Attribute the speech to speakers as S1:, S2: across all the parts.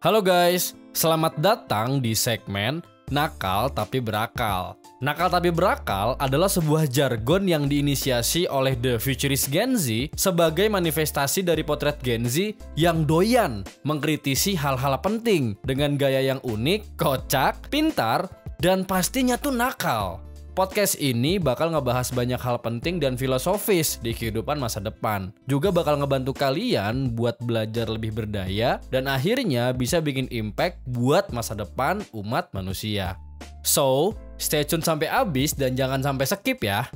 S1: Halo guys, selamat datang di segmen Nakal Tapi Berakal. Nakal Tapi Berakal adalah sebuah jargon yang diinisiasi oleh The Futurist Gen Z sebagai manifestasi dari potret Gen Z yang doyan mengkritisi hal-hal penting dengan gaya yang unik, kocak, pintar, dan pastinya tuh nakal. Podcast ini bakal ngebahas banyak hal penting dan filosofis di kehidupan masa depan. Juga bakal ngebantu kalian buat belajar lebih berdaya dan akhirnya bisa bikin impact buat masa depan umat manusia. So, stay tune sampai habis dan jangan sampai skip ya.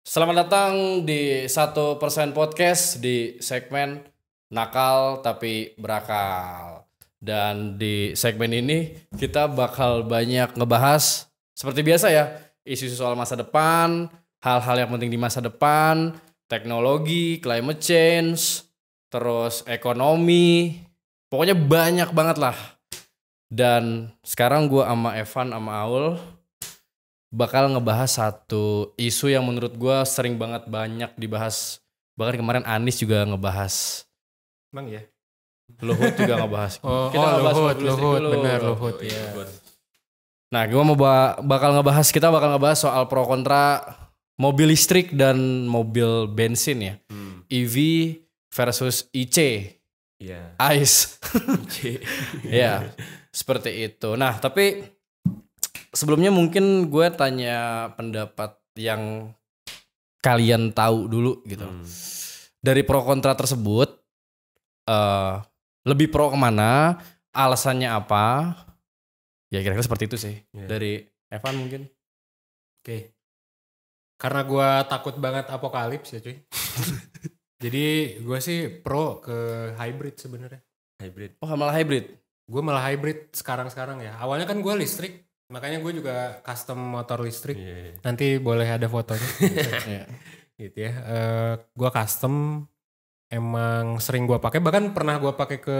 S1: Selamat datang di 1% Podcast di segmen Nakal Tapi Berakal. Dan di segmen ini kita bakal banyak ngebahas seperti biasa ya, isu soal masa depan, hal-hal yang penting di masa depan, teknologi, climate change, terus ekonomi, pokoknya banyak banget lah. Dan sekarang gue sama Evan sama Aul bakal ngebahas satu isu yang menurut gue sering banget banyak dibahas. Bahkan kemarin Anies juga ngebahas.
S2: Emang ya?
S1: Luhut juga ngebahas.
S2: Luhut, benar Luhut ya.
S1: Nah, gue bakal ngebahas soal pro kontra mobil listrik dan mobil bensin ya. EV versus IC.
S2: Iya.
S1: ICE. Ya, seperti itu. Nah, tapi sebelumnya mungkin gue tanya pendapat yang kalian tahu dulu gitu. Dari pro kontra tersebut, lebih pro kemana, alasannya apa, ya kira-kira seperti itu sih. Dari Evan mungkin.
S2: Oke. Karena gue takut banget apokalips ya cuy. Jadi gue sih pro ke hybrid sebenarnya. Hybrid.
S1: Oh, malah hybrid?
S2: Gue malah hybrid sekarang ya. Awalnya kan gue listrik, makanya gue juga custom motor listrik. Nanti boleh ada fotonya. Gitu ya. Gue custom, emang sering gue pakai. Bahkan pernah gue pakai ke,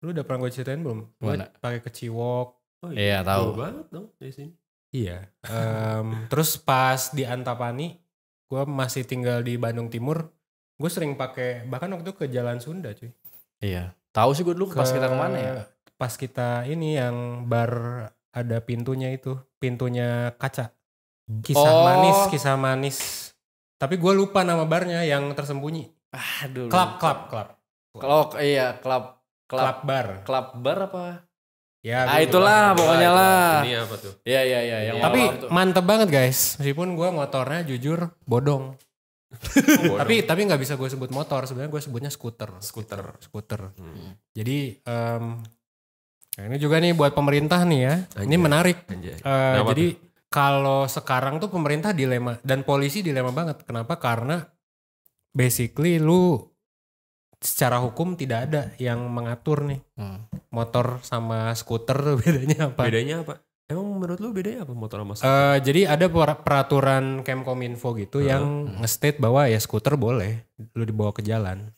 S2: lu udah pernah gue ceritain belum? Gue pakai ke Ciwok.
S1: Oh iya, tahu
S3: banget dong di sini.
S2: Iya. Terus pas di Antapani, gue masih tinggal di Bandung Timur, gue sering pakai, bahkan waktu itu ke Jalan Sunda cuy.
S1: Iya. Tahu sih gue dulu pas kita kemana ya?
S2: Pas kita ini yang bar ada pintunya itu, pintunya kaca. Kisah manis. Tapi gue lupa nama barnya yang tersembunyi.
S1: Aduh.
S2: Club.
S1: Kalau iya club
S2: bar.
S1: Club bar apa?
S2: Ya,
S1: itulah pokoknya lah.
S3: Ini apa tuh?
S1: Iya. Yang
S2: tapi
S1: malam tuh.
S2: mantep banget guys. Meskipun gue motornya jujur bodong. Tapi nggak bisa gue sebut motor. Sebenarnya gue sebutnya skuter. Jadi ini juga nih buat pemerintah nih ya. Ini menarik. Jadi kalau sekarang tuh pemerintah dilema dan polisi dilema banget. Kenapa? Karena basically lu secara hukum tidak ada yang mengatur nih motor sama skuter bedanya apa?
S3: Bedanya apa? Emang menurut lu bedanya apa motor sama skuter?
S2: Jadi ada peraturan Kemkominfo gitu yang nge-state bahwa ya skuter boleh lu dibawa ke jalan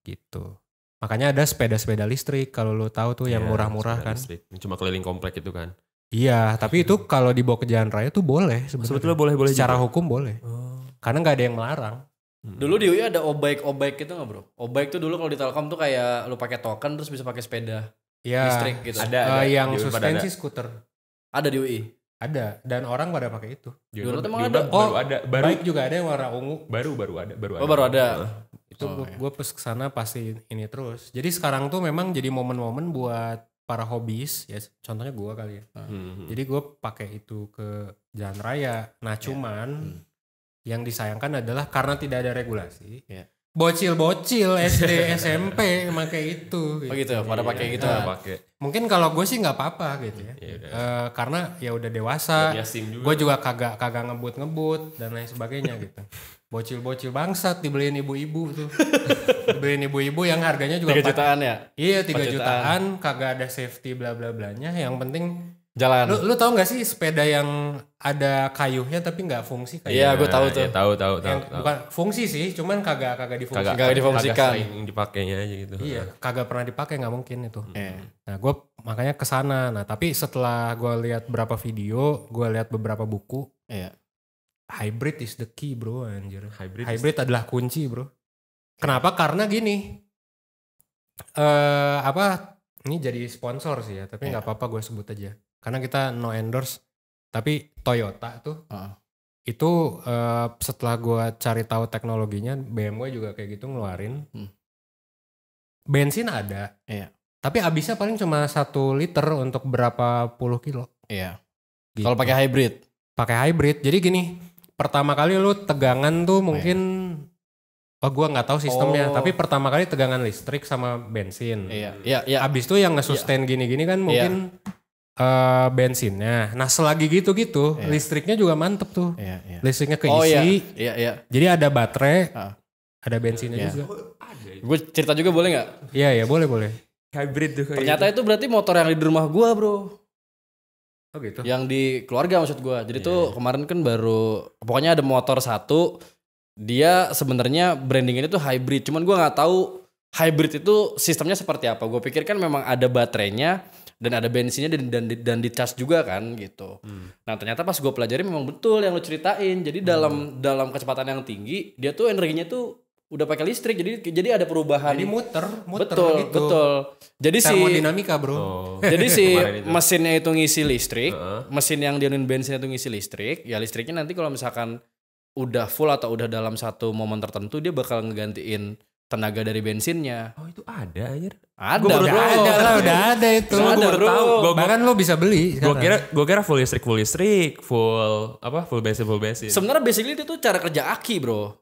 S2: gitu. Makanya ada sepeda-sepeda listrik kalau lu tahu tuh yang murah-murah kan.
S3: Listrik. Cuma keliling komplek itu kan.
S2: Iya, tapi itu kalau dibawa ke jalan raya tuh boleh sebenarnya.
S3: Sebetulnya boleh
S2: secara
S3: juga.
S2: hukum boleh. Karena nggak ada yang melarang.
S1: Dulu di UI ada obike gitu nggak bro? Obike tuh dulu kalau di Telkom tuh kayak lu pakai token terus bisa pakai sepeda listrik gitu.
S3: Ada.
S2: Yang suspensi skuter.
S1: Ada di UI.
S2: Ada, dan orang pada pakai itu.
S1: Dulu emang ada.
S3: Baru ada.
S2: Bike juga ada yang warna ungu.
S3: Baru ada.
S1: Oh baru ada.
S2: Itu gue kesana pasti ini terus. Jadi sekarang tuh memang jadi momen-momen buat para hobis ya. Contohnya gue kali ya. Jadi gue pakai itu ke jalan raya. Nah cuman yang disayangkan adalah karena tidak ada regulasi. Bocil-bocil SD SMP pakai itu.
S1: Oh gitu, pada pakai gitu.
S2: Mungkin kalau gue sih nggak apa-apa gitu ya. Karena ya udah dewasa. Gue juga kagak ngebut dan lain sebagainya gitu. Bocil-bocil bangsat dibeliin ibu-ibu tuh. Dibeliin ibu-ibu yang harganya juga
S1: 3 jutaan ya?
S2: Iya 3 jutaan. Kagak ada safety bla bla blanya. Yang penting
S1: jalan.
S2: Lu tau gak sih sepeda yang ada kayuhnya tapi nggak fungsi kayak?
S1: Iya, gue tahu tuh.
S3: Tahu.
S2: Bukan fungsi sih, cuman kagak difungsikan.
S1: Kagak difungsikan.
S3: Kagak sering dipakainya aja gitu.
S2: Iya, kagak pernah dipakai, nggak mungkin itu. Nah, gue makanya kesana. Nah, tapi setelah gue lihat beberapa video, gue lihat beberapa buku. Hybrid is the key bro, anjir. Hybrid adalah kunci bro. Kenapa? Karena gini. Apa ini jadi sponsor sih ya, tapi nggak apa-apa gue sebut aja. Karena kita no endorse. Tapi Toyota tuh itu setelah gue cari tahu teknologinya, BMW juga kayak gitu ngeluarin. Bensin ada, tapi habisnya paling cuma 1 liter untuk berapa puluh kilo.
S1: Iya.
S2: Gitu.
S1: Kalau pakai hybrid.
S2: Pakai hybrid, jadi gini, pertama kali lu tegangan tuh mungkin, gue nggak tahu sistemnya, tapi pertama kali tegangan listrik sama bensin.
S1: Iya.
S2: Abis itu yang nge-sustain gini-gini kan mungkin bensinnya. Nah selagi gitu-gitu, listriknya juga mantep tuh.
S1: Iya.
S2: Listriknya keisi.
S1: Iya.
S2: Jadi ada baterai, ada bensinnya juga.
S1: Gue cerita juga boleh nggak?
S2: Iya boleh.
S3: Hybrid tuh kayak
S1: Ternyata itu berarti motor yang di rumah gue bro.
S2: Oh gitu.
S1: Yang di keluarga maksud gue. Jadi tuh kemarin kan baru, pokoknya ada motor satu. Dia sebenarnya brandingnya itu hybrid. Cuman gue nggak tahu hybrid itu sistemnya seperti apa. Gue pikir kan memang ada baterainya dan ada bensinnya dan di charge juga kan gitu. Nah ternyata pas gue pelajari memang betul yang lo ceritain. Jadi dalam kecepatan yang tinggi dia tuh energinya tuh udah pakai listrik. Jadi ada perubahan.
S2: Jadi muter
S1: betul,
S2: gitu.
S1: Betul. Jadi
S2: termodinamika bro.
S1: Jadi si mesinnya itu ngisi listrik, mesin yang dianuin bensin itu ngisi listrik. Ya listriknya nanti kalau misalkan udah full atau udah dalam satu momen tertentu dia bakal ngegantiin tenaga dari bensinnya.
S3: Oh itu ada anjir.
S1: Ada
S2: Udah
S1: bro.
S2: udah ada itu.
S1: Ada bro.
S2: Bahkan lo bisa beli.
S3: Gue kira full listrik, full bensin.
S1: Sebenarnya basically itu tuh cara kerja aki bro.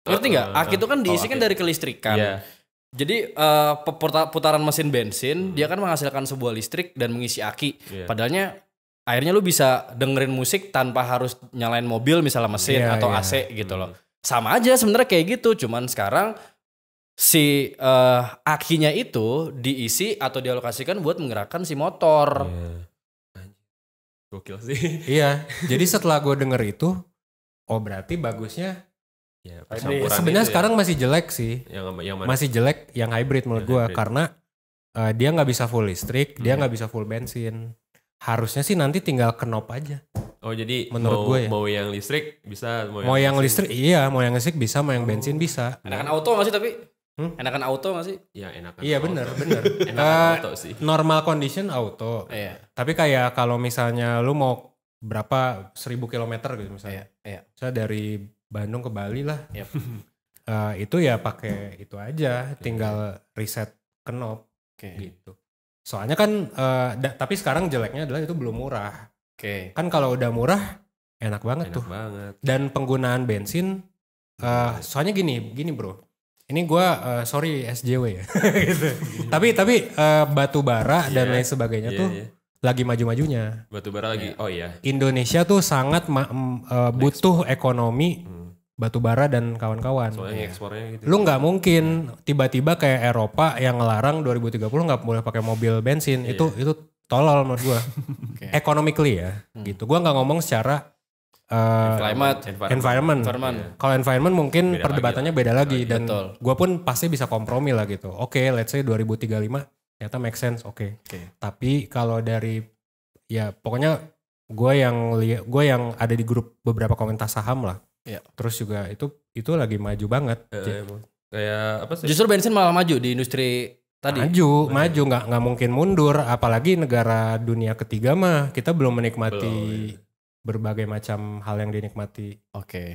S1: Ngerti nggak? Aki itu kan diisi kan dari kelistrikan.
S3: Yeah.
S1: Jadi putaran mesin bensin dia kan menghasilkan sebuah listrik dan mengisi aki. Padahal akhirnya lu bisa dengerin musik tanpa harus nyalain mobil misalnya mesin atau AC gitu loh. Sama aja sebenarnya kayak gitu. Cuman sekarang si akinya itu diisi atau dialokasikan buat menggerakkan si motor.
S3: Gokil sih.
S2: Iya. Jadi setelah gue denger itu, oh berarti bagusnya. Sebenarnya sekarang masih jelek sih.
S3: Yang mana?
S2: Masih jelek yang hybrid menurut gue karena dia nggak bisa full listrik, dia nggak bisa full bensin. Harusnya sih nanti tinggal knob aja.
S3: Oh jadi
S2: menurut gue ya.
S3: Mau yang listrik bisa,
S2: mau yang listrik iya, mau yang listrik bisa, mau yang bensin bisa.
S1: Enakan auto nggak sih tapi? Enakan auto nggak sih?
S3: Ya enakan.
S2: Iya benar.
S3: Enakan auto sih.
S2: Normal condition auto.
S1: Iya.
S2: Tapi kayak kalau misalnya lu mau berapa 1000 kilometer gitu misalnya.
S1: Iya.
S2: Misalnya dari Bandung ke Bali lah. Itu ya pakai itu aja, tinggal reset knob gitu. Soalnya kan tapi sekarang jeleknya adalah itu belum murah. Kan kalau udah murah enak banget tuh. Dan penggunaan bensin soalnya gini bro. Ini gue sorry SJW ya. gitu. Tapi batu bara dan lain sebagainya tuh lagi maju-majunya.
S3: Batu bara lagi. Oh iya.
S2: Indonesia tuh sangat butuh ekonomi batu bara dan kawan-kawan.
S3: Soalnya ekspornya gitu.
S2: Lu nggak mungkin tiba-tiba kayak Eropa yang ngelarang 2030 nggak boleh pakai mobil bensin. Itu tolol menurut gue. Economically ya. Gitu. Gue nggak ngomong secara environment. Kalau environment mungkin perdebatannya beda lagi dan gue pun pasti bisa kompromi lah gitu. Oke, let's say 2035 ternyata make sense. Oke. Tapi kalau dari ya pokoknya gue yang ada di grup beberapa komunitas saham lah. Terus juga itu lagi maju banget.
S3: Kayak apa sih?
S1: Justru bensin malah maju di industri tadi.
S2: Maju nggak mungkin mundur. Apalagi negara dunia ketiga mah kita belum menikmati berbagai macam hal yang dinikmati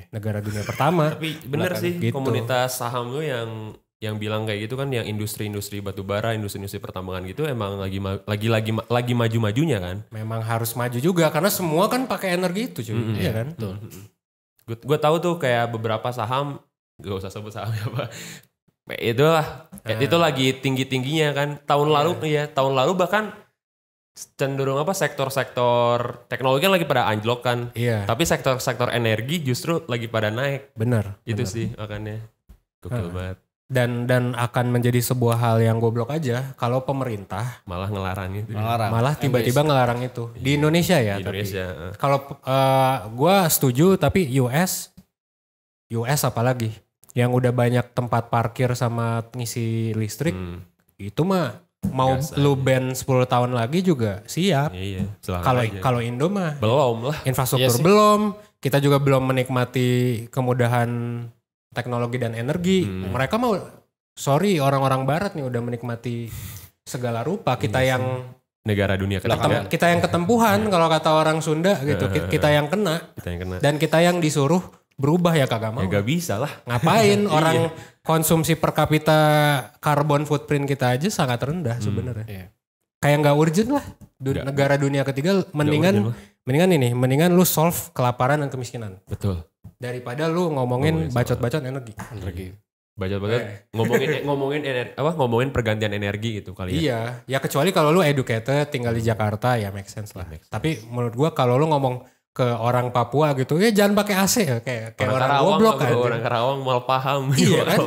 S2: negara dunia pertama.
S3: Tapi bener sih gitu. Komunitas saham lu yang bilang kayak gitu kan, yang industri batu bara, industri pertambangan gitu emang lagi maju-majunya kan. Memang
S2: harus maju juga karena semua kan pakai energi itu cuy. Iya kan?
S1: Betul.
S3: Gue tahu tuh kayak beberapa saham, gak usah sebut sahamnya apa. Itulah, itu lagi tinggi-tingginya kan. Tahun lalu bahkan cenderung sektor-sektor teknologi kan lagi pada anjlok kan. Tapi sektor-sektor energi justru lagi pada naik.
S2: Benar.
S3: Itu sih makanya gokil banget.
S2: Dan akan menjadi sebuah hal yang goblok aja kalau pemerintah
S3: malah ngelarang itu.
S2: Malah tiba-tiba ngelarang itu di Indonesia ya.
S3: Di Indonesia.
S2: Kalau gue setuju, tapi US apalagi yang udah banyak tempat parkir sama ngisi listrik itu mah mau biasa, lu ban 10 tahun lagi juga siap.
S3: Iya.
S2: Kalau Indo mah
S3: belum lah.
S2: Infrastruktur belum. Kita juga belum menikmati kemudahan teknologi dan energi. Mereka mau sorry orang-orang barat nih udah menikmati segala rupa. Kita yang
S3: Negara dunia ketiga.
S2: kita yang ketempuhan kalau kata orang Sunda gitu. Kita yang kena.
S3: Kita yang kena.
S2: Dan kita yang disuruh berubah ya kagak mau.
S3: Ya gak bisa lah.
S2: Ngapain orang konsumsi per kapita carbon footprint kita aja sangat rendah sebenarnya.
S1: Iya.
S2: Kayak nggak urgent lah. Negara dunia ketiga mendingan lu solve kelaparan dan kemiskinan
S3: Betul.
S2: daripada lu ngomongin bacot-bacot energi.
S3: Bacot-bacot ngomongin pergantian energi gitu kali ya.
S2: Iya, ya kecuali kalau lu educated tinggal di Jakarta ya make sense lah. Tapi menurut gua kalau lu ngomong ke orang Papua gitu, ya jangan pakai AC ya kayak orang goblok kan.
S3: Orang Karawang mal paham.
S2: Iya kan?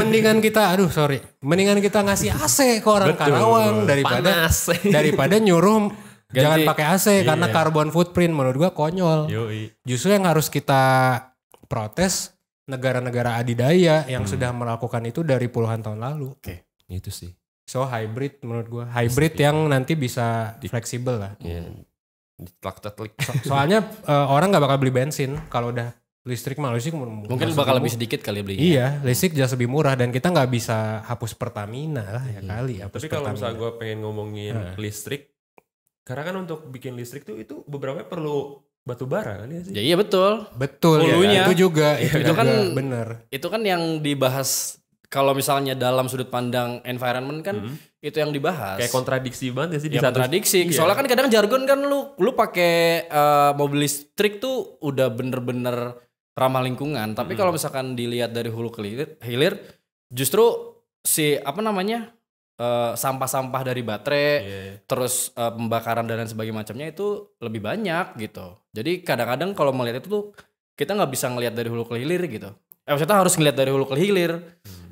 S2: Mendingan kita ngasih AC ke orang Karawang daripada nyuruh jangan pakai AC karena carbon footprint menurut gua konyol.
S3: Yoi.
S2: Justru yang harus kita protes negara-negara adidaya yang sudah melakukan itu dari puluhan tahun lalu.
S3: Oke. Itu sih.
S2: So hybrid menurut gua. Hybrid yang nanti bisa fleksibel lah.
S3: Iya.
S2: Soalnya orang gak bakal beli bensin kalau udah listrik
S1: mungkin bakal lebih sedikit kali beli.
S2: Iya, listrik jelas lebih murah dan kita gak bisa hapus Pertamina lah ya kali.
S3: Tapi kalau misalnya gue pengen ngomongin listrik, karena kan untuk bikin listrik tuh itu beberapa perlu batu bara kan ya sih?
S1: Ya, iya betul.
S2: Hulunya. Ya, itu juga
S1: kan
S2: bener.
S1: Itu kan yang dibahas kalau misalnya dalam sudut pandang environment kan itu yang dibahas.
S3: Kayak kontradiksi banget ya sih di
S1: satu. Kontradiksi. Soalnya kan kadang jargon kan lu pakai mobil listrik tuh udah bener-bener ramah lingkungan. Tapi kalau misalkan dilihat dari hulu ke hilir, justru si sampah-sampah dari baterai, terus pembakaran dan lain sebagainya macamnya itu lebih banyak gitu. Jadi kadang-kadang kalau melihat itu tuh kita nggak bisa ngelihat dari hulu ke hilir gitu. Maksudnya harus ngelihat dari hulu ke hilir.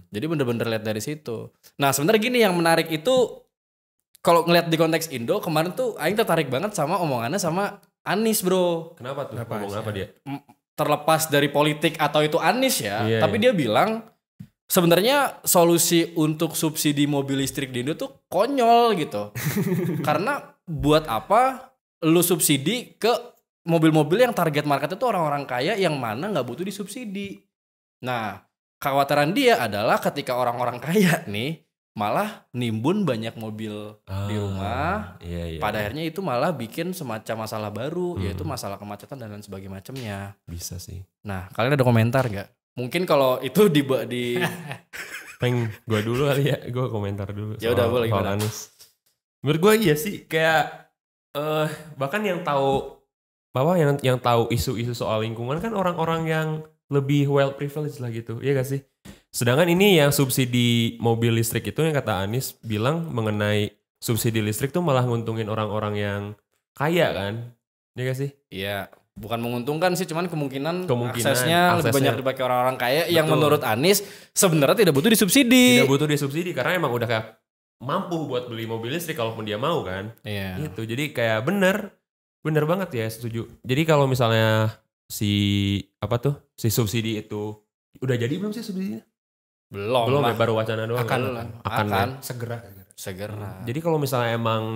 S1: Jadi bener-bener lihat dari situ. Nah sebenarnya gini yang menarik itu kalau ngelihat di konteks Indo kemarin tuh Aing tertarik banget sama omongannya sama Anies bro.
S3: Kenapa tuh? Ngomong apa dia?
S1: Terlepas dari politik atau itu Anies ya, tapi dia bilang sebenarnya solusi untuk subsidi mobil listrik di Indo tuh konyol gitu. Karena buat apa lu subsidi ke mobil-mobil yang target market itu orang-orang kaya yang mana nggak butuh disubsidi. Nah kekhawatiran dia adalah ketika orang-orang kaya nih malah nimbun banyak mobil di rumah. Pada akhirnya itu malah bikin semacam masalah baru yaitu masalah kemacetan dan lain sebagainya macamnya.
S3: Bisa sih.
S1: Nah, kalian ada komentar nggak? Mungkin kalau itu di
S3: Peng gue dulu kali ya, gue komentar dulu.
S1: Ya udah boleh gimana?
S3: Menurut gue iya sih kayak bahkan yang tahu yang tahu isu-isu soal lingkungan kan orang-orang yang lebih well privileged lah gitu, iya gak sih? Sedangkan ini yang subsidi mobil listrik itu yang kata Anies bilang mengenai subsidi listrik tuh malah nguntungin orang-orang yang kaya kan, iya gak sih?
S1: Iya, bukan menguntungkan sih, cuman kemungkinan aksesnya lebih banyak dipakai orang-orang kaya. Betul. Yang menurut Anies sebenarnya tidak butuh disubsidi.
S3: Tidak butuh disubsidi karena emang udah kayak mampu buat beli mobil listrik kalaupun dia mau kan.
S1: Iya.
S3: Gitu, jadi kayak bener banget ya, setuju. Jadi kalau misalnya si subsidi itu udah jadi belum sih subsidinya? Belum ya, baru wacana doang.
S2: Akan segera.
S3: Jadi kalau misalnya emang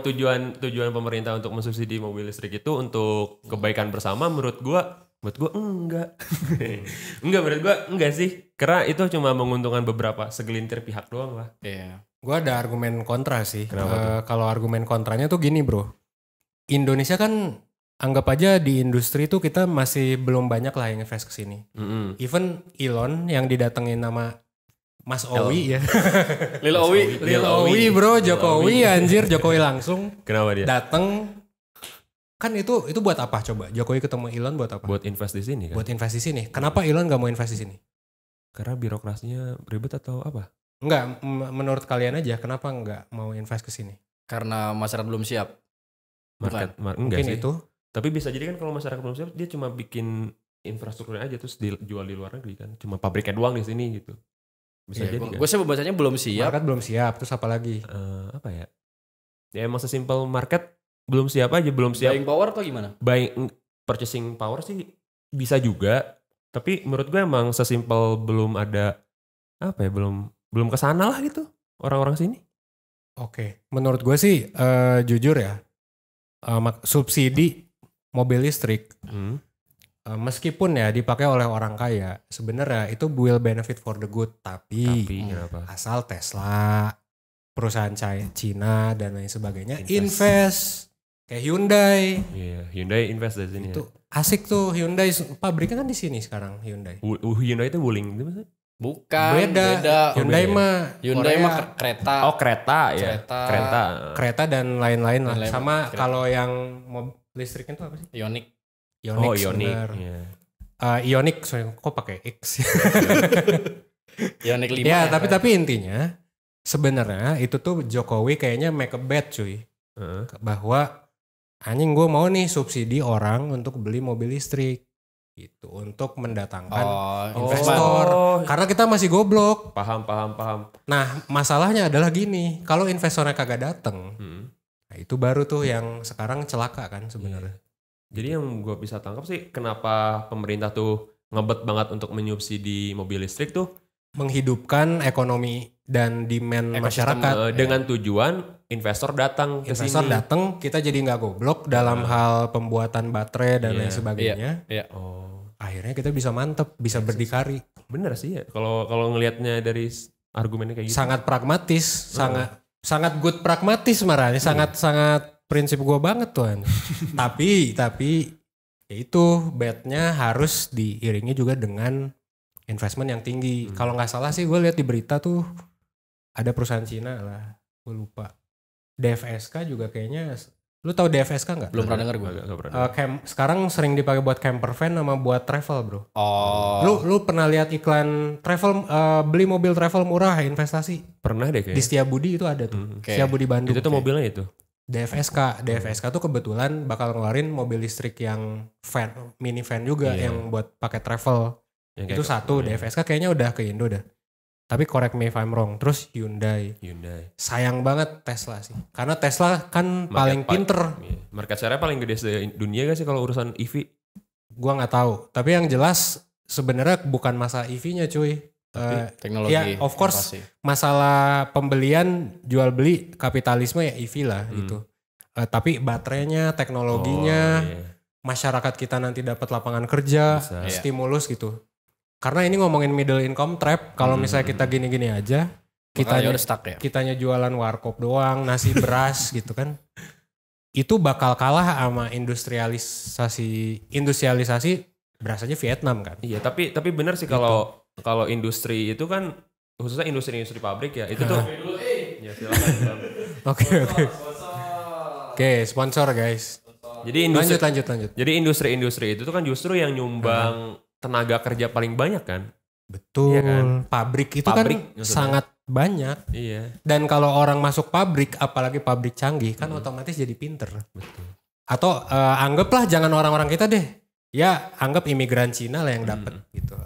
S3: tujuan pemerintah untuk mensubsidi mobil listrik itu untuk kebaikan bersama, menurut gua enggak. Menurut gua enggak sih. Karena itu cuma menguntungkan beberapa segelintir pihak doang lah.
S1: Iya.
S2: Gua ada argumen kontra sih.
S3: Kalau
S2: argumen kontranya tuh gini, Bro. Indonesia kan anggap aja di industri tuh kita masih belum banyak lah yang invest ke sini. Even Elon yang didatengin nama Mas Owi ya.
S1: Lil
S2: Owi bro, Jokowi anjir, Jokowi langsung.
S3: Kenapa dia?
S2: Dateng. Kan itu buat apa coba? Jokowi ketemu Elon buat apa?
S3: Buat invest di sini kan?
S2: Buat invest di sini. Kenapa Elon gak mau invest di sini?
S3: Karena birokrasinya ribet atau apa?
S2: Enggak, menurut kalian aja kenapa gak mau invest ke sini?
S1: Karena masyarakat belum siap.
S2: Mungkin sih. Itu.
S3: Tapi bisa jadi kan kalau masyarakat belum siap dia cuma bikin infrastrukturnya aja terus dijual di luar negeri kan. Cuma pabriknya doang di sini gitu. Bisa jadi kan.
S1: Gue sih bacanya belum siap.
S2: Market belum siap, terus apa lagi?
S3: Apa ya? Ya emang sesimpel market belum siap aja, belum siap.
S1: Buying power atau gimana?
S3: Purchasing power sih bisa juga. Tapi menurut gue emang sesimpel belum ada belum kesana lah gitu orang-orang sini.
S2: Oke. Menurut gue sih jujur ya subsidi mobil listrik meskipun ya dipakai oleh orang kaya, sebenarnya itu will benefit for the good, tapi
S3: kenapa?
S2: asal Tesla, perusahaan Cina dan lain sebagainya invest kayak Hyundai.
S3: Iya, Hyundai invest dari sini.
S2: Itu asik tuh Hyundai, pabriknya kan di sini sekarang Hyundai.
S3: Hyundai itu Wuling itu maksudnya?
S1: Bukan,
S2: Beda. Hyundai mah
S1: Hyundai
S2: Korea.
S1: mah kereta.
S3: Oh kereta ya.
S2: Kereta dan lain-lain lah.
S1: Lain-lain.
S2: Sama
S1: Kereta.
S2: kalau yang listriknya tuh apa sih?
S1: Ioniq.
S3: Oh Ioniq.
S2: bener.
S3: Iya.
S2: Ioniq, sorry, kok pakai X?
S1: Ioniq 5.
S2: Ya, tapi intinya sebenarnya itu tuh Jokowi kayaknya make a bet cuy.
S3: Heeh.
S2: Bahwa anjing gue mau nih subsidi orang untuk beli mobil listrik. Gitu, untuk mendatangkan investor. Karena kita masih goblok.
S3: Paham.
S2: Nah, masalahnya adalah gini, kalau investornya kagak dateng, nah itu baru tuh yang sekarang celaka kan sebenarnya.
S3: Jadi yang gue bisa tangkap sih kenapa pemerintah tuh ngebet banget untuk menyubsidi mobil listrik tuh
S2: Menghidupkan ekonomi dan demand masyarakat.
S3: dengan tujuan investor datang ke
S2: Investor
S3: sini.
S2: datang, kita jadi nggak goblok dalam hal pembuatan baterai dan lain sebagainya.
S1: Iya.
S2: Akhirnya kita bisa mantep, bisa berdikari.
S3: Bener sih ya. Kalau ngelihatnya dari argumennya kayak gitu.
S2: Sangat pragmatis, sangat good pragmatis marahnya, sangat prinsip gua banget tuh. tapi ya itu betnya harus diiringi juga dengan investment yang tinggi. Kalau nggak salah sih gue lihat di berita tuh ada perusahaan Cina lah, gue lupa. DFSK juga kayaknya, lu tahu DFSK nggak?
S1: Belum pernah denger gue.
S3: Nggak pernah.
S2: Sekarang sering dipakai buat camper van sama buat travel bro.
S1: Oh.
S2: Lu pernah lihat iklan travel, beli mobil travel murah investasi?
S3: Pernah deh
S2: Di
S3: kayaknya.
S2: Setiabudi itu ada tuh.
S1: Oke.
S2: Setiabudi Bandung.
S3: Itu tuh mobilnya itu.
S2: DFSK tuh kebetulan bakal ngeluarin mobil listrik yang van, mini van juga yang buat pakai travel.
S3: Yang
S2: Itu satu, DFSK kayaknya udah ke Indo dah. Tapi correct me if I'm wrong. Terus Hyundai. Sayang banget Tesla sih. Karena Tesla kan paling pinter.
S3: Market share-nya paling gede di dunia gak sih kalau urusan EV?
S2: Gua nggak tahu. Tapi yang jelas sebenarnya bukan masalah EV-nya cuy.
S1: Teknologi.
S2: Ya of course masalah pembelian jual beli kapitalisme ya EV lah gitu. Tapi baterainya, teknologinya, masyarakat kita nanti dapat lapangan kerja, stimulus gitu. Karena ini ngomongin middle income trap, kalau misalnya kita gini-gini aja, kitanya jualan warkop doang, nasi beras gitu kan. Itu bakal kalah sama industrialisasi beras aja Vietnam kan.
S3: Iya, tapi benar sih kalau industri itu kan khususnya industri pabrik ya, itu tuh. Ya, silakan.
S2: Oke, sponsor guys.
S3: Jadi
S2: lanjut.
S3: Jadi industri itu tuh kan justru yang nyumbang tenaga kerja paling banyak kan.
S2: Betul.
S3: Iya kan?
S2: Pabrik itu kan sangat banyak.
S3: Iya.
S2: Dan kalau orang masuk pabrik, apalagi pabrik canggih, kan otomatis jadi pinter.
S3: Betul.
S2: Atau anggaplah jangan orang-orang kita deh. Ya anggap imigran Cina lah yang dapat gitu.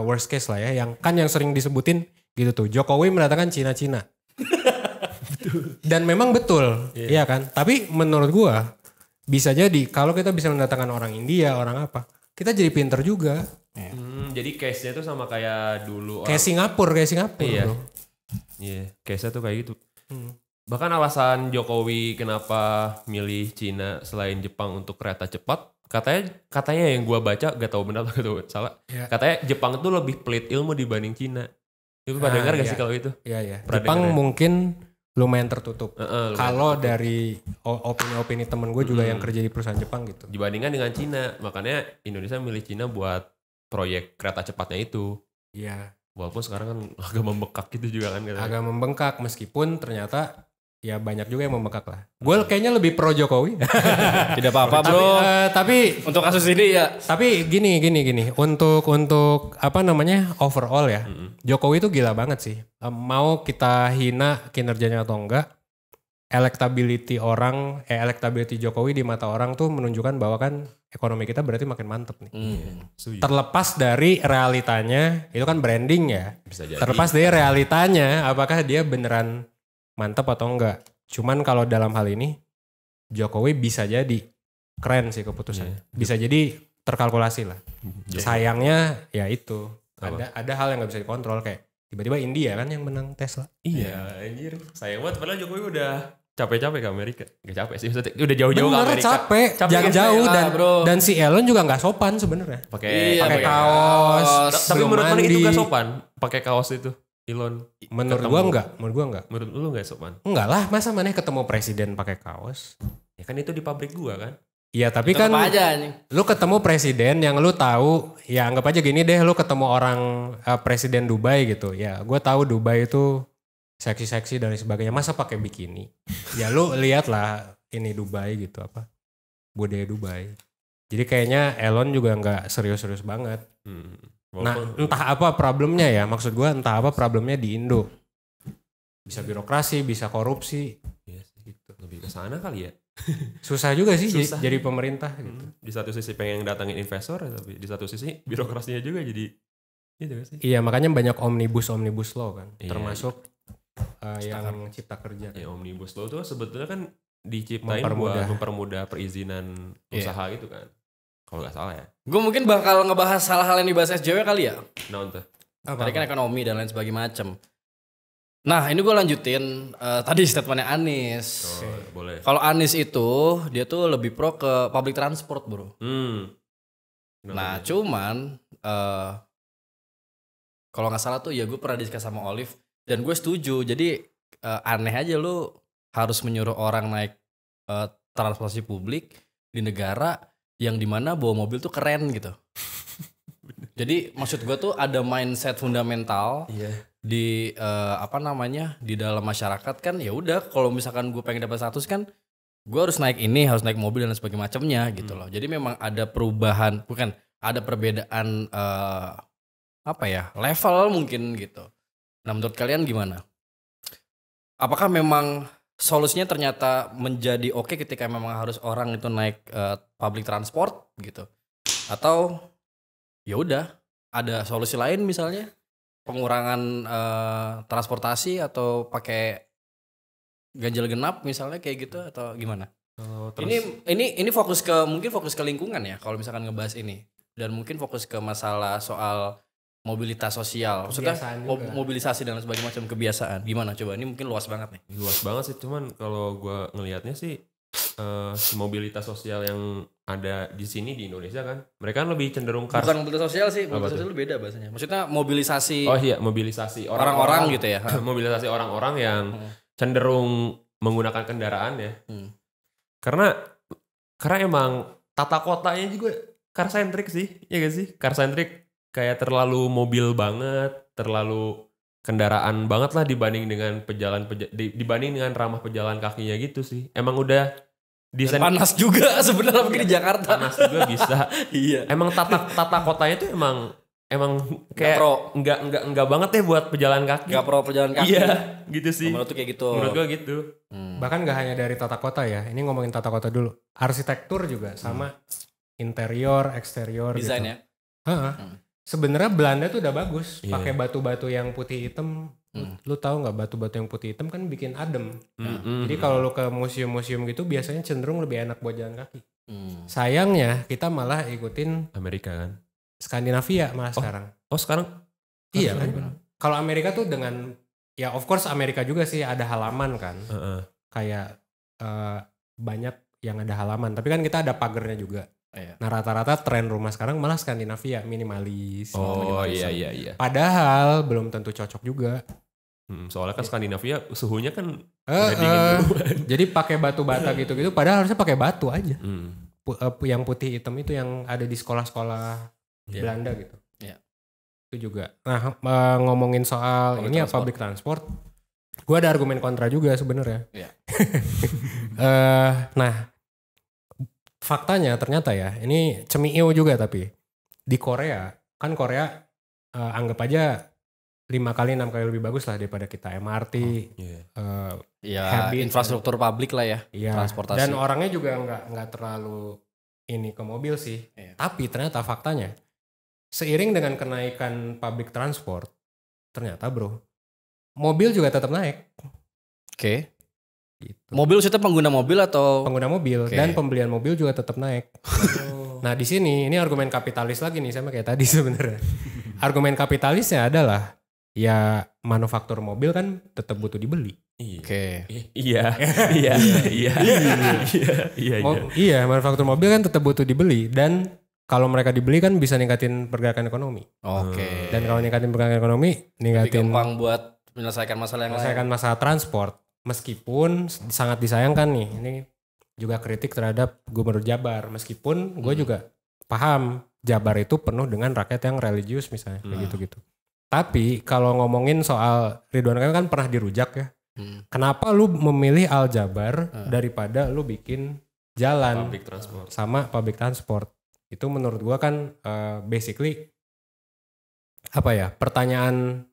S2: Worst case lah ya. Yang sering disebutin gitu tuh. Jokowi mendatangkan Cina-Cina. Dan memang betul. Iya kan. Tapi menurut gua bisa jadi kalau kita bisa mendatangkan orang India, orang apa. Kita jadi pinter juga.
S3: Jadi case-nya tuh sama kayak dulu.
S2: Kayak Singapura.
S3: Iya.
S2: Bro.
S3: Iya, case-nya tuh kayak gitu. Bahkan alasan Jokowi kenapa milih Cina selain Jepang untuk kereta cepat, katanya yang gua baca, gak tahu benar atau gak tahu salah. Yeah. Katanya Jepang tuh lebih pelit ilmu dibanding Cina. Itu pada dengar gak sih kalau itu?
S2: Iya. Jepang mungkin lumayan tertutup. Kalau dari opini-opini temen gue juga yang kerja di perusahaan Jepang gitu.
S3: Dibandingkan dengan Cina, makanya Indonesia milih Cina buat proyek kereta cepatnya itu.
S2: Iya.
S3: Walaupun sekarang kan agak membengkak gitu juga kan.
S2: Agak membengkak meskipun ternyata ya banyak juga yang membengkak lah. Gue kayaknya lebih pro Jokowi.
S1: Tidak apa-apa bro.
S2: Tapi
S1: untuk kasus ini ya.
S2: Tapi gini. Untuk apa namanya overall ya. Jokowi itu gila banget sih. Mau kita hina kinerjanya atau enggak. Elektability Jokowi di mata orang tuh menunjukkan bahwa kan ekonomi kita berarti makin mantep nih. Terlepas dari realitanya, itu kan branding ya.
S3: Bisa jadi.
S2: Terlepas dari realitanya, apakah dia beneran mantep atau enggak. Cuman kalau dalam hal ini, Jokowi bisa jadi keren sih keputusannya. Bisa jadi terkalkulasi lah. Sayangnya ya itu. Ada hal yang gak bisa dikontrol kayak tiba-tiba India kan yang menang Tesla.
S3: Iya anjir. Sayang banget padahal Jokowi udah capek-capek ke Amerika. Gak capek sih, maksudnya udah jauh-jauh ke
S2: Bener,
S3: Amerika.
S2: capek
S3: Capek
S2: jangan
S3: kan?
S2: jauh
S1: Ah, bro.
S2: dan si Elon juga nggak sopan sebenarnya.
S3: Pakai
S2: Pakai kaos,
S3: Tapi
S2: belum
S3: menurut mana itu
S2: mandi.
S3: gak sopan? Pakai kaos itu, Elon.
S2: Menurut
S3: Ketemu.
S2: gua enggak, menurut gua enggak.
S3: Menurut lu gak sopan?
S2: Enggak lah, masa maneh ketemu presiden pakai kaos?
S3: Ya kan itu di pabrik gua kan.
S2: Iya, tapi
S1: Tetep
S2: kan
S1: aja anjing.
S2: lu ketemu presiden yang lu tahu, ya anggap aja gini deh, lu ketemu orang presiden Dubai gitu. Ya, gua tahu Dubai itu seksi-seksi dan sebagainya. Masa pakai bikini? Ya lu lihatlah ini Dubai gitu apa? Budaya Dubai. Jadi kayaknya Elon juga nggak serius-serius banget. Nah, entah apa problemnya ya. Maksud gua entah apa problemnya di Indo. Bisa birokrasi, bisa korupsi.
S3: Iya sih, gitu. Lebih ke sana kali ya.
S2: Susah juga sih
S3: Susah.
S2: jadi pemerintah gitu.
S3: Di satu sisi pengen datangin investor, tapi di satu sisi birokrasinya juga jadi gitu gak sih?
S2: Iya, makanya banyak omnibus law kan.
S3: Iya,
S2: termasuk yang cipta kerja.
S3: Ya omnibus law tuh sebetulnya kan diciptain buat mempermudah perizinan usaha gitu kan. Kalau nggak salah ya.
S1: Gue mungkin bakal ngebahas hal-hal yang dibahas SJW kali ya.
S3: Nah untuk
S1: Tadi kan ekonomi dan lain sebagainya macam. Nah ini gue lanjutin tadi statementnya Anies.
S3: boleh.
S1: Kalau Anies itu dia tuh lebih pro ke public transport bro. Nah cuman kalau nggak salah tuh ya gue pernah diskus sama Olive dan gue setuju. Jadi aneh aja lu harus menyuruh orang naik transportasi publik di negara yang dimana bawa mobil tuh keren gitu. Jadi maksud gue tuh ada mindset fundamental di di dalam masyarakat kan ya udah kalau misalkan gue pengen dapat status kan gue harus naik ini, harus naik mobil dan sebagainya macamnya gitu loh. Jadi memang ada perubahan, bukan ada perbedaan level mungkin gitu. Nah menurut kalian gimana? Apakah memang solusinya ternyata menjadi oke ketika memang harus orang itu naik public transport gitu? Atau ya udah ada solusi lain misalnya pengurangan transportasi atau pakai ganjil genap misalnya kayak gitu atau gimana? Ini fokus ke lingkungan ya kalau misalkan ngebahas ini dan mungkin fokus ke masalah soal mobilitas sosial, maksudnya mobilisasi dan sebagainya macam kebiasaan. Gimana coba? Ini mungkin luas banget nih.
S3: Luas banget sih, cuman kalau gue ngelihatnya sih mobilitas sosial yang ada di sini di Indonesia kan, mereka kan lebih cenderung
S1: bukan mobilitas sosial sih, mobilitas sosial itu beda bahasanya. Maksudnya mobilisasi.
S3: Oh iya, mobilisasi
S1: orang-orang gitu ya.
S3: Mobilisasi orang-orang yang cenderung menggunakan kendaraan ya. Karena emang tata kotanya juga car centric sih, ya gak sih? Car centric kayak terlalu mobil banget, terlalu kendaraan banget lah dibanding dengan dibanding dengan ramah pejalan kakinya gitu sih. Emang udah desain
S1: panas juga sebenarnya mungkin di Jakarta.
S3: Panas juga bisa.
S1: Iya.
S3: Emang tata kotanya tuh emang kayak enggak banget deh buat pejalan kaki.
S1: Enggak pro pejalan kaki.
S3: Iya, gitu sih.
S1: Menurut tuh kayak gitu.
S3: Menurut gua gitu.
S2: Bahkan gak hanya dari tata kota ya. Ini ngomongin tata kota dulu. Arsitektur juga sama interior, eksterior
S1: desain
S2: gitu.
S1: Ya.
S2: Sebenarnya Belanda tuh udah bagus, pakai batu-batu yang putih hitam. Lu tahu nggak batu-batu yang putih hitam kan bikin adem. Jadi kalau lu ke museum-museum gitu biasanya cenderung lebih enak buat jalan kaki. Sayangnya kita malah ikutin
S3: Amerika kan.
S2: Skandinavia malah sekarang.
S3: Oh sekarang?
S2: Iya kan. Kalau Amerika tuh dengan ya of course Amerika juga sih ada halaman kan. Kayak banyak yang ada halaman. Tapi kan kita ada pagernya juga. Nah rata-rata tren rumah sekarang malah Skandinavia minimalis.
S3: Iya.
S2: Padahal belum tentu cocok juga.
S3: Soalnya kan Skandinavia suhunya kan udah dingin duluan.
S2: Jadi pakai batu bata gitu-gitu. Padahal harusnya pakai batu aja. Yang putih hitam itu yang ada di sekolah-sekolah Belanda gitu. Itu juga. Nah ngomongin soal public transport. Gue ada argumen kontra juga sebenarnya. Nah. Faktanya ternyata ya, ini cemiu juga tapi di Korea, kan Korea anggap aja 5 kali 6 kali lebih bagus lah daripada kita MRT,
S1: infrastruktur publik lah ya, transportasi.
S2: Dan orangnya juga nggak terlalu ini ke mobil sih. Tapi ternyata faktanya seiring dengan kenaikan public transport, ternyata bro, mobil juga tetap naik.
S1: Oke. Gitu. Mobil itu pengguna mobil atau
S2: pengguna mobil dan pembelian mobil juga tetap naik. Nah di sini ini argumen kapitalis lagi nih sama kayak tadi sebenarnya. Argumen kapitalisnya adalah ya manufaktur mobil kan tetap butuh dibeli.
S3: Iya.
S1: Oke.
S3: Iya. Iya. Iya. Iya.
S2: Iya, manufaktur mobil kan tetap butuh dibeli dan kalau mereka dibeli kan bisa ningkatin pergerakan ekonomi.
S1: Oke.
S2: Dan kalau ningkatin pergerakan ekonomi,
S1: Lebih
S2: ningkatin
S1: gampang buat menyelesaikan masalah yang lain.
S2: menyelesaikan masalah transport. Meskipun sangat disayangkan nih, ini juga kritik terhadap Gubernur Jabar. Meskipun gue juga paham Jabar itu penuh dengan rakyat yang religius misalnya, kayak gitu-gitu. Tapi kalau ngomongin soal Ridwan Kamil kan pernah dirujak ya. Kenapa lu memilih Al Jabar daripada lu bikin jalan
S3: Public transport.
S2: sama public transport? Itu menurut gua kan basically apa ya, pertanyaan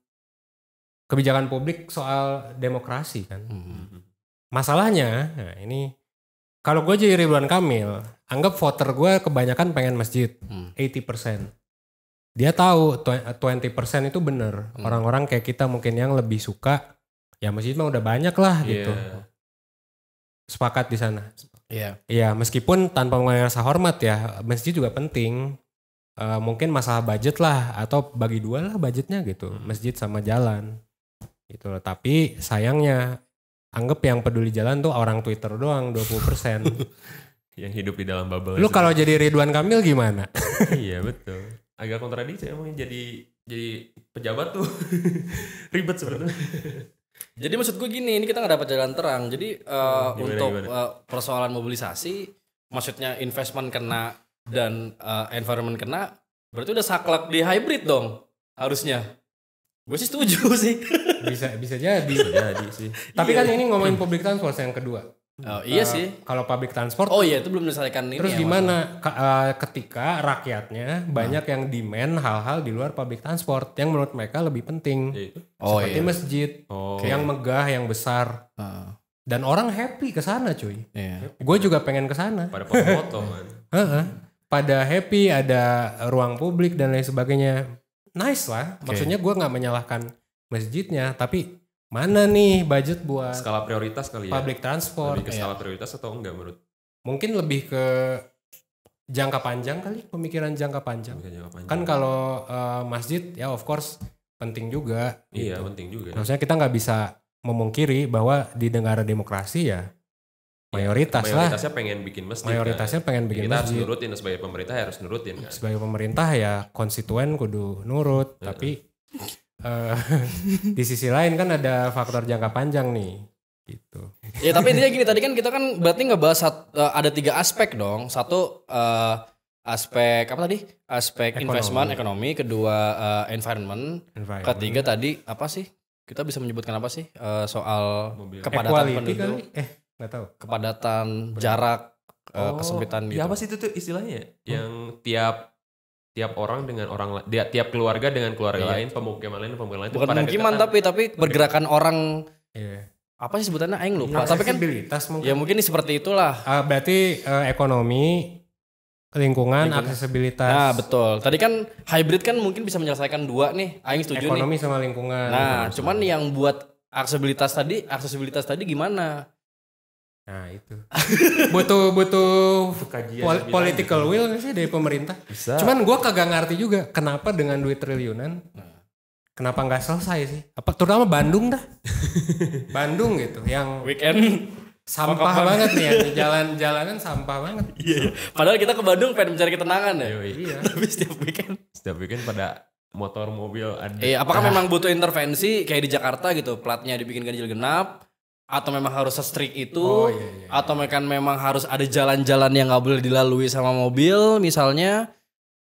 S2: kebijakan publik soal demokrasi kan. Masalahnya, nah ini kalau gue jadi Ridwan Kamil, anggap voter gue kebanyakan pengen masjid, 80%. Dia tahu 20% itu bener. Orang-orang kayak kita mungkin yang lebih suka, ya masjid mah udah banyak lah gitu. Sepakat di sana.
S1: Iya.
S2: Iya, meskipun tanpa mengurangi rasa hormat ya, masjid juga penting. Mungkin masalah budget lah, atau bagi dua lah budgetnya gitu, masjid sama jalan. Gitu loh. Tapi sayangnya, anggap yang peduli jalan tuh orang Twitter doang 20%.
S3: Yang hidup di dalam bubble.
S2: Lu kalau jadi Ridwan Kamil gimana?
S3: Iya betul. Agak kontradiksi emang jadi pejabat tuh ribet sebenarnya.
S1: Jadi maksud gue gini, ini kita nggak dapat jalan terang. Jadi untuk persoalan mobilisasi, maksudnya investment kena dan environment kena, berarti udah saklek di hybrid dong harusnya. Gue sih setuju sih.
S2: Bisa jadi.
S3: Jadi sih.
S2: Tapi kan ini ngomongin public transport yang kedua.
S1: Iya sih.
S2: Kalau public transport.
S1: Oh iya, itu belum diselesaikan ini.
S2: Terus
S1: ya,
S2: gimana ketika rakyatnya banyak yang demand hal-hal di luar public transport yang menurut mereka lebih penting. Seperti masjid yang megah, yang besar. Dan orang happy ke sana, cuy. Gue juga pengen ke sana.
S3: Pada foto-foto kan.
S2: Pada happy, ada ruang publik dan lain sebagainya. Nice lah. Maksudnya gue nggak menyalahkan masjidnya, tapi mana nih budget buat
S3: skala prioritas kali ya.
S2: Public transport.
S3: Lebih ke skala prioritas atau enggak menurut?
S2: Mungkin lebih ke jangka panjang kali, pemikiran jangka panjang. Kan kalau masjid ya of course penting juga.
S3: Iya,
S2: gitu.
S3: penting juga.
S2: Maksudnya kita nggak bisa memungkiri bahwa di negara demokrasi ya mayoritasnya
S3: pengen bikin masjid.
S2: Mayoritasnya pengen bikin
S3: kita
S2: masjid.
S3: Harus nurutin sebagai pemerintah harus nurutin kan.
S2: Sebagai pemerintah ya konstituen kudu nurut, tapi di sisi lain kan ada faktor jangka panjang nih. Gitu.
S1: Ya tapi intinya gini, tadi kan kita kan berarti ngebahas ada 3 aspek dong. Satu aspek apa tadi? Aspek investment ekonomi, kedua environment. Ketiga tadi apa sih? Kita bisa menyebutkan apa sih? Soal kepadatan penduduk.
S2: Nggak tahu.
S1: Kepadatan, jarak, kesempitan gitu.
S3: Ya apa sih itu tuh istilahnya? Yang tiap orang dengan orang lain, tiap keluarga dengan keluarga lain, pemukiman lain.
S1: Bukan pemukiman tapi pergerakan orang. Apa sih sebutannya? Aing lupa. Tapi kan
S2: mungkin.
S1: Ya mungkin seperti itulah.
S2: Berarti ekonomi, lingkungan, aksesibilitas.
S1: Nah betul. Tadi kan hybrid kan mungkin bisa menyelesaikan 2 nih. Aing setuju
S2: ekonomi
S1: nih.
S2: sama lingkungan.
S1: Nah cuman yang buat aksesibilitas tadi gimana? Nah
S2: itu butuh political will sih dari pemerintah. Bisa. Cuman gue kagak ngerti juga kenapa dengan duit triliunan kenapa nggak selesai sih? Apa terutama Bandung dah. Bandung gitu yang
S1: weekend
S2: sampah banget nih ya. Jalan-jalanan sampah banget.
S1: Iya. Padahal kita ke Bandung pengen mencari ketenangan ya.
S2: Iya.
S1: Tapi setiap weekend
S3: pada motor mobil ada.
S1: Apakah memang butuh intervensi kayak di Jakarta gitu, platnya dibikin ganjil genap? Atau memang harus se-strict itu, atau memang harus ada jalan-jalan yang nggak boleh dilalui sama mobil misalnya,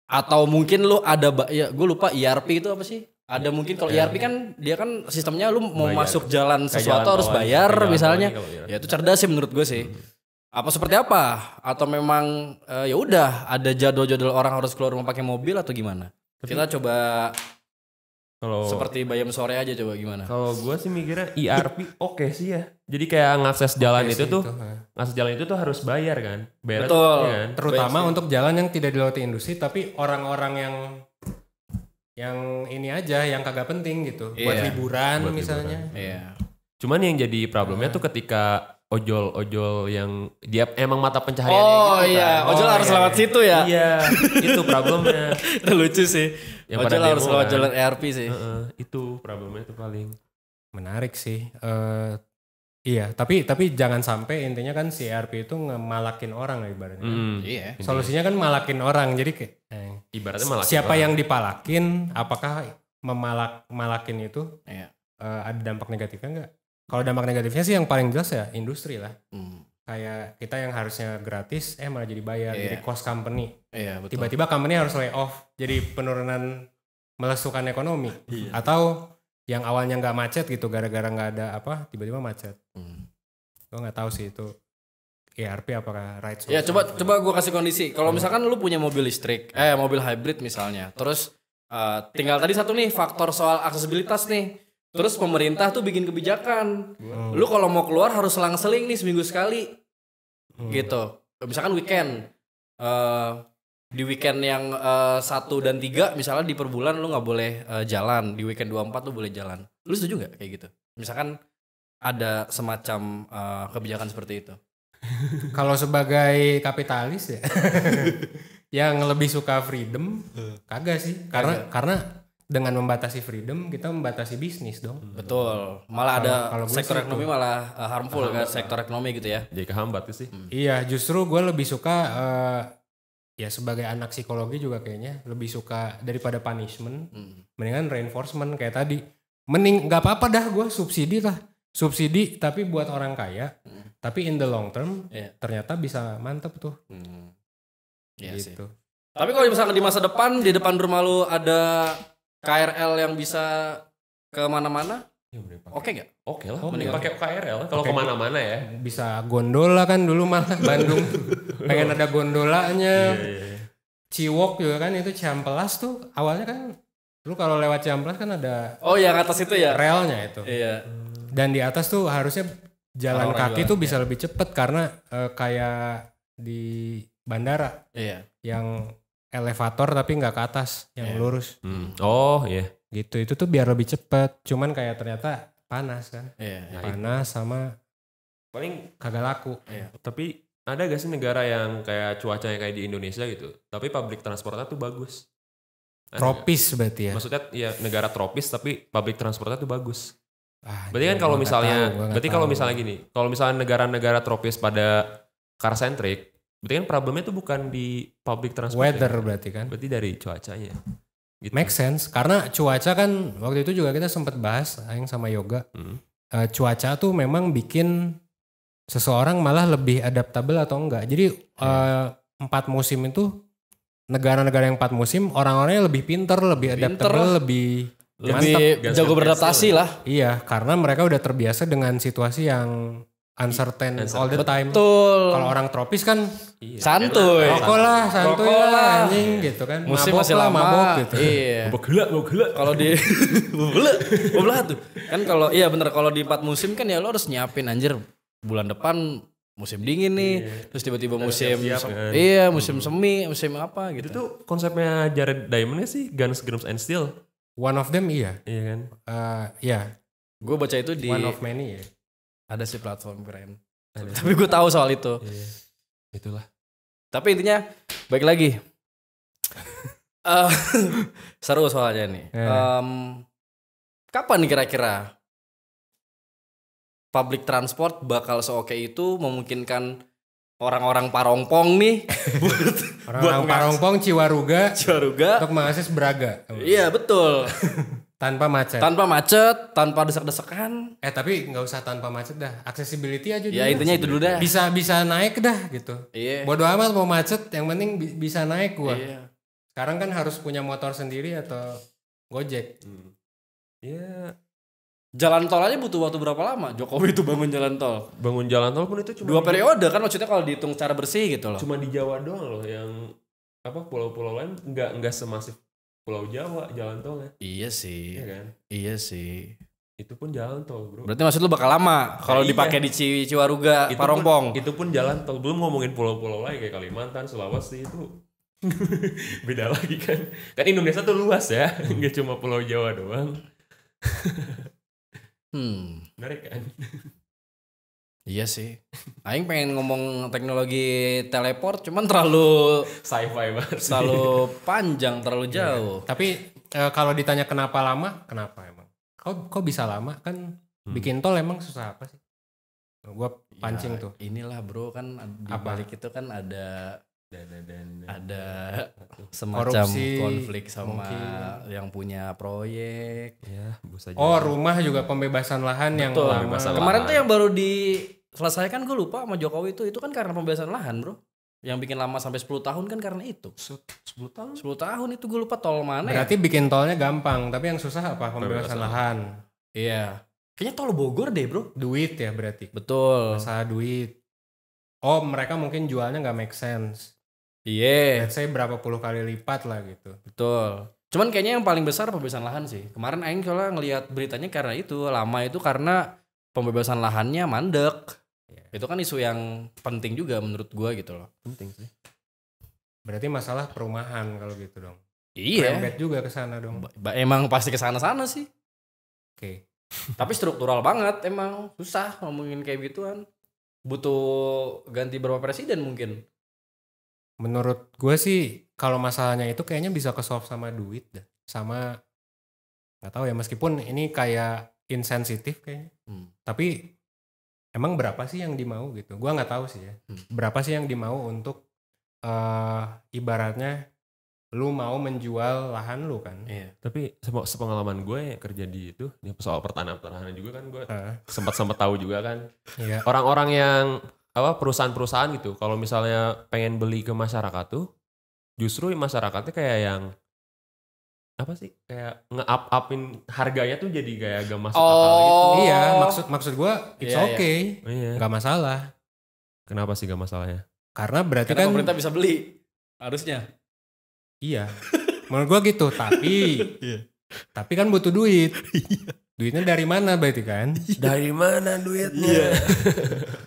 S1: atau mungkin lu ada, ya gue lupa ERP itu apa sih? Ada mungkin kalau ERP kan dia kan sistemnya lu mau masuk jalan sesuatu harus bayar misalnya, ya itu cerdas sih menurut gue sih. Apa seperti apa? Atau memang ya udah ada jadwal-jadwal orang harus keluar rumah pakai mobil atau gimana? Kita coba. Kalau seperti Bayam sore aja coba gimana?
S3: Kalau gue sih mikirnya ERP oke sih ya. Jadi kayak ngakses jalan ngakses jalan itu tuh harus bayar kan.
S1: Betul.
S3: Ya kan?
S2: Terutama untuk jalan yang tidak dilewati industri, tapi orang-orang yang ini aja yang kagak penting gitu. Buat liburan misalnya.
S1: Iya.
S3: Cuman yang jadi problemnya tuh ketika ojol-ojol yang dia emang mata pencahariannya
S1: gitu kan. Ojol harus lewat situ ya.
S3: Iya, itu problemnya.
S1: Itu lucu sih. Yang ojol harus lewat jalan ERP sih.
S3: Itu problemnya itu paling
S2: menarik sih. Iya, tapi jangan sampai intinya kan si ERP itu ngemalakin orang lah ibaratnya.
S1: Iya.
S2: Solusinya kan malakin orang, jadi kayak
S3: Ibaratnya malah
S2: siapa yang dipalakin, apakah malakin itu
S1: Iya.
S2: ada dampak negatifnya enggak? Kalau dampak negatifnya sih yang paling jelas ya industri lah. Kayak kita yang harusnya gratis, malah jadi bayar, jadi cost company.
S1: Iya, betul.
S2: Tiba-tiba company harus lay off, jadi penurunan melesukan ekonomi. Atau yang awalnya nggak macet gitu, gara-gara nggak ada apa, tiba-tiba macet. Gue nggak tahu sih itu ERP apakah right solution.
S1: Ya coba gue kasih kondisi. Kalau misalkan lu punya mobil listrik, mobil hybrid misalnya, terus tinggal tadi satu nih faktor soal aksesibilitas nih. Terus pemerintah tuh bikin kebijakan. Lu kalau mau keluar harus selang-seling nih seminggu sekali. Gitu. Misalkan weekend. Di weekend yang 1 dan 3 misalnya di per bulan lu nggak boleh jalan. Di weekend 24 lu boleh jalan. Lu setuju nggak kayak gitu? Misalkan ada semacam kebijakan seperti itu.
S2: Kalau sebagai kapitalis ya yang lebih suka freedom, kagak sih. Karena dengan membatasi freedom kita membatasi bisnis dong.
S1: Betul. Malah ada
S2: kalau
S1: sektor ekonomi malah harmful kan sektor ekonomi gitu ya.
S3: Jadi kehambat sih.
S2: Iya, justru gue lebih suka ya sebagai anak psikologi juga kayaknya lebih suka daripada punishment, mendingan reinforcement kayak tadi. Mending nggak apa-apa dah gue subsidi lah, subsidi tapi buat orang kaya, tapi in the long term ternyata bisa mantep tuh.
S1: Iya
S2: gitu.
S1: sih. Tapi kalau misalkan di masa depan di depan rumah lu ada KRL yang bisa kemana-mana, oke nggak?
S3: Oke lah, mending pakai KRL kalau kemana-mana ya.
S2: Bisa gondola kan dulu malah Bandung pengen ada gondolanya. Ciwok juga kan itu Ciamplas tuh awalnya kan lu kalau lewat Ciamplas kan ada
S1: yang atas itu ya
S2: relnya itu.
S1: Iya.
S2: Dan di atas tuh harusnya jalan
S1: Orang
S2: kaki
S1: juga,
S2: tuh bisa lebih cepet karena kayak di bandara yang elevator tapi nggak ke atas, yang lurus.
S3: Oh iya.
S2: Gitu, itu tuh biar lebih cepet. Cuman kayak ternyata panas kan. Panas sama
S3: Paling
S2: kagak laku.
S3: tapi ada gak sih negara yang kayak cuacanya kayak di Indonesia gitu, tapi public transportnya tuh bagus? Ada
S2: Tropis berarti ya.
S3: Maksudnya ya negara tropis tapi public transportnya tuh bagus. Berarti kan
S2: gua
S3: kalau
S2: nggak
S3: misalnya,
S2: tahu, gua nggak
S3: berarti kalau
S2: tahu.
S3: misalnya gini, kalau misalnya negara-negara tropis pada car centric, berarti kan problemnya tuh bukan di public transport.
S2: Weather
S3: ya?
S2: berarti kan.
S3: Berarti dari cuacanya. Gitu.
S2: Make sense karena cuaca kan waktu itu juga kita sempat bahas aing sama Yoga. Cuaca tuh memang bikin seseorang malah lebih adaptable atau enggak. Jadi 4 musim itu negara-negara yang 4 musim orang-orangnya lebih pinter, lebih adaptable, lebih
S1: jago beradaptasi lah.
S2: Iya, karena mereka udah terbiasa dengan situasi yang uncertain all the time.
S1: Betul.
S2: Kalau orang tropis kan
S1: Santuy.
S2: rokok lah, santuy
S1: Rokok
S2: lah,
S1: lah.
S2: anjing gitu kan.
S1: Musim
S2: Mabok
S1: masih
S2: lah,
S1: lama.
S2: mabok gitu.
S1: Iya.
S3: Mau gila.
S1: Kalau di belah tuh. Kan kalau iya bener kalau di 4 musim kan ya lo harus nyiapin anjir bulan depan musim dingin nih. Terus tiba-tiba musim musim semi, musim apa gitu.
S3: Itu tuh konsepnya Jared Diamond sih, Guns, Germs and Steel.
S2: One of them iya.
S3: Iya kan?
S2: Iya,
S1: Gue baca itu di
S2: one of many ya.
S1: ada sih platform keren. Tapi gue tahu soal itu.
S3: Iya. Itulah.
S1: Tapi intinya baik lagi. Seru soalnya nih. Kapan nih kira-kira public transport bakal seoke itu memungkinkan orang-orang Parongpong nih
S2: Orang-orang Parongpong, Ciwaruga
S1: Ciwaruga
S2: untuk mengakses Braga.
S1: iya betul
S2: Tanpa macet.
S1: tanpa desak-desakan.
S2: Tapi nggak usah tanpa macet dah. Accessibility aja
S1: Ya
S2: dulu.
S1: intinya itu dulu dah.
S2: Bisa naik dah gitu.
S1: Iya.
S2: Bodo amat mau macet, yang penting bisa naik gua.
S1: Iya.
S2: Sekarang kan harus punya motor sendiri atau Gojek.
S3: Iya.
S1: Jalan tol aja butuh waktu berapa lama Jokowi itu bangun jalan tol?
S3: Bangun jalan tol pun itu cuma
S1: 2 periode kan maksudnya kalau dihitung cara bersih gitu loh.
S3: cuma di Jawa doang loh, yang apa pulau-pulau lain nggak semasif Pulau Jawa jalan tolnya.
S1: Iya sih.
S3: Iya kan?
S1: Iya sih.
S3: Itu pun jalan tol, bro.
S1: Berarti maksud lu bakal lama kalau
S3: iya.
S1: dipakai di Ciwaruga, Parongpong.
S3: Itu pun jalan tol. Belum ngomongin pulau-pulau lain kayak Kalimantan, Sulawesi itu beda lagi kan. Kan Indonesia tuh luas ya, nggak cuma Pulau Jawa doang. Menarik kan?
S1: Iya sih. Aing pengen ngomong teknologi teleport cuman terlalu
S3: Sci-fi banget.
S1: terlalu panjang, terlalu jauh.
S2: Tapi kalau ditanya kenapa lama, kenapa emang? Kok bisa lama kan bikin tol emang susah apa sih? Gue pancing tuh.
S1: Inilah bro kan di
S2: Apa?
S1: balik itu kan ada
S3: dan
S1: semacam
S2: Korupsi,
S1: konflik sama
S2: mungkin.
S1: yang punya proyek.
S3: ya bisa jadi.
S2: Oh rumah juga pembebasan lahan yang
S1: Betul.
S2: lama.
S3: Pembebasan lahan.
S1: Kemarin tuh yang baru diselesaikan gue lupa sama Jokowi itu kan karena pembebasan lahan bro. Yang bikin lama sampai 10 tahun kan karena itu.
S3: 10 tahun
S1: 10 tahun itu gue lupa tol mana ya.
S2: Berarti bikin tolnya gampang, tapi yang susah apa? Pembebasan lahan.
S1: Iya. Kayaknya tol Bogor deh bro.
S2: Duit ya berarti.
S1: Betul.
S2: Masalah duit. Oh mereka mungkin jualnya nggak make sense.
S1: Iya.
S2: Let's say berapa puluh kali lipat lah gitu.
S1: Betul. Cuman kayaknya yang paling besar pembebasan lahan sih. Kemarin Aing soalnya ngelihat beritanya karena itu. Lama itu karena pembebasan lahannya mandek. Itu kan isu yang penting juga menurut gua gitu loh.
S3: penting sih.
S2: Berarti masalah perumahan kalau gitu dong.
S1: Iya.
S2: Rembet juga ke sana dong.
S1: Emang pasti kesana-sana sih.
S2: Oke.
S1: Tapi struktural banget emang. Susah ngomongin kayak gituan. Butuh ganti berapa presiden mungkin.
S2: Menurut gue sih kalau masalahnya itu kayaknya bisa ke-solve sama duit dah. Sama nggak tahu ya meskipun ini kayak insensitif kayaknya. Tapi emang berapa sih yang dimau gitu? Gua nggak tahu sih ya. Berapa sih yang dimau untuk ibaratnya lu mau menjual lahan lu kan?
S1: Iya.
S3: Tapi sepengalaman gue yang kerja di itu ya soal pertanahan juga kan gue
S2: Heeh.
S3: sempat tahu juga kan.
S2: Iya.
S3: Orang-orang yang perusahaan-perusahaan gitu kalau misalnya pengen beli ke masyarakat tuh justru masyarakatnya kayak yang apa sih kayak nge-up-upin harganya tuh jadi kayak gak masuk akal gitu.
S2: Iya, maksud gua it's
S1: Iya,
S2: okay.
S3: Iya.
S2: Nggak masalah.
S3: Kenapa sih gak masalahnya?
S2: Karena berarti
S1: Karena
S2: kan
S1: pemerintah bisa beli. Harusnya.
S2: iya. Menurut gua gitu, tapi kan butuh duit. Duitnya dari mana berarti kan?
S3: Dari mana duitnya?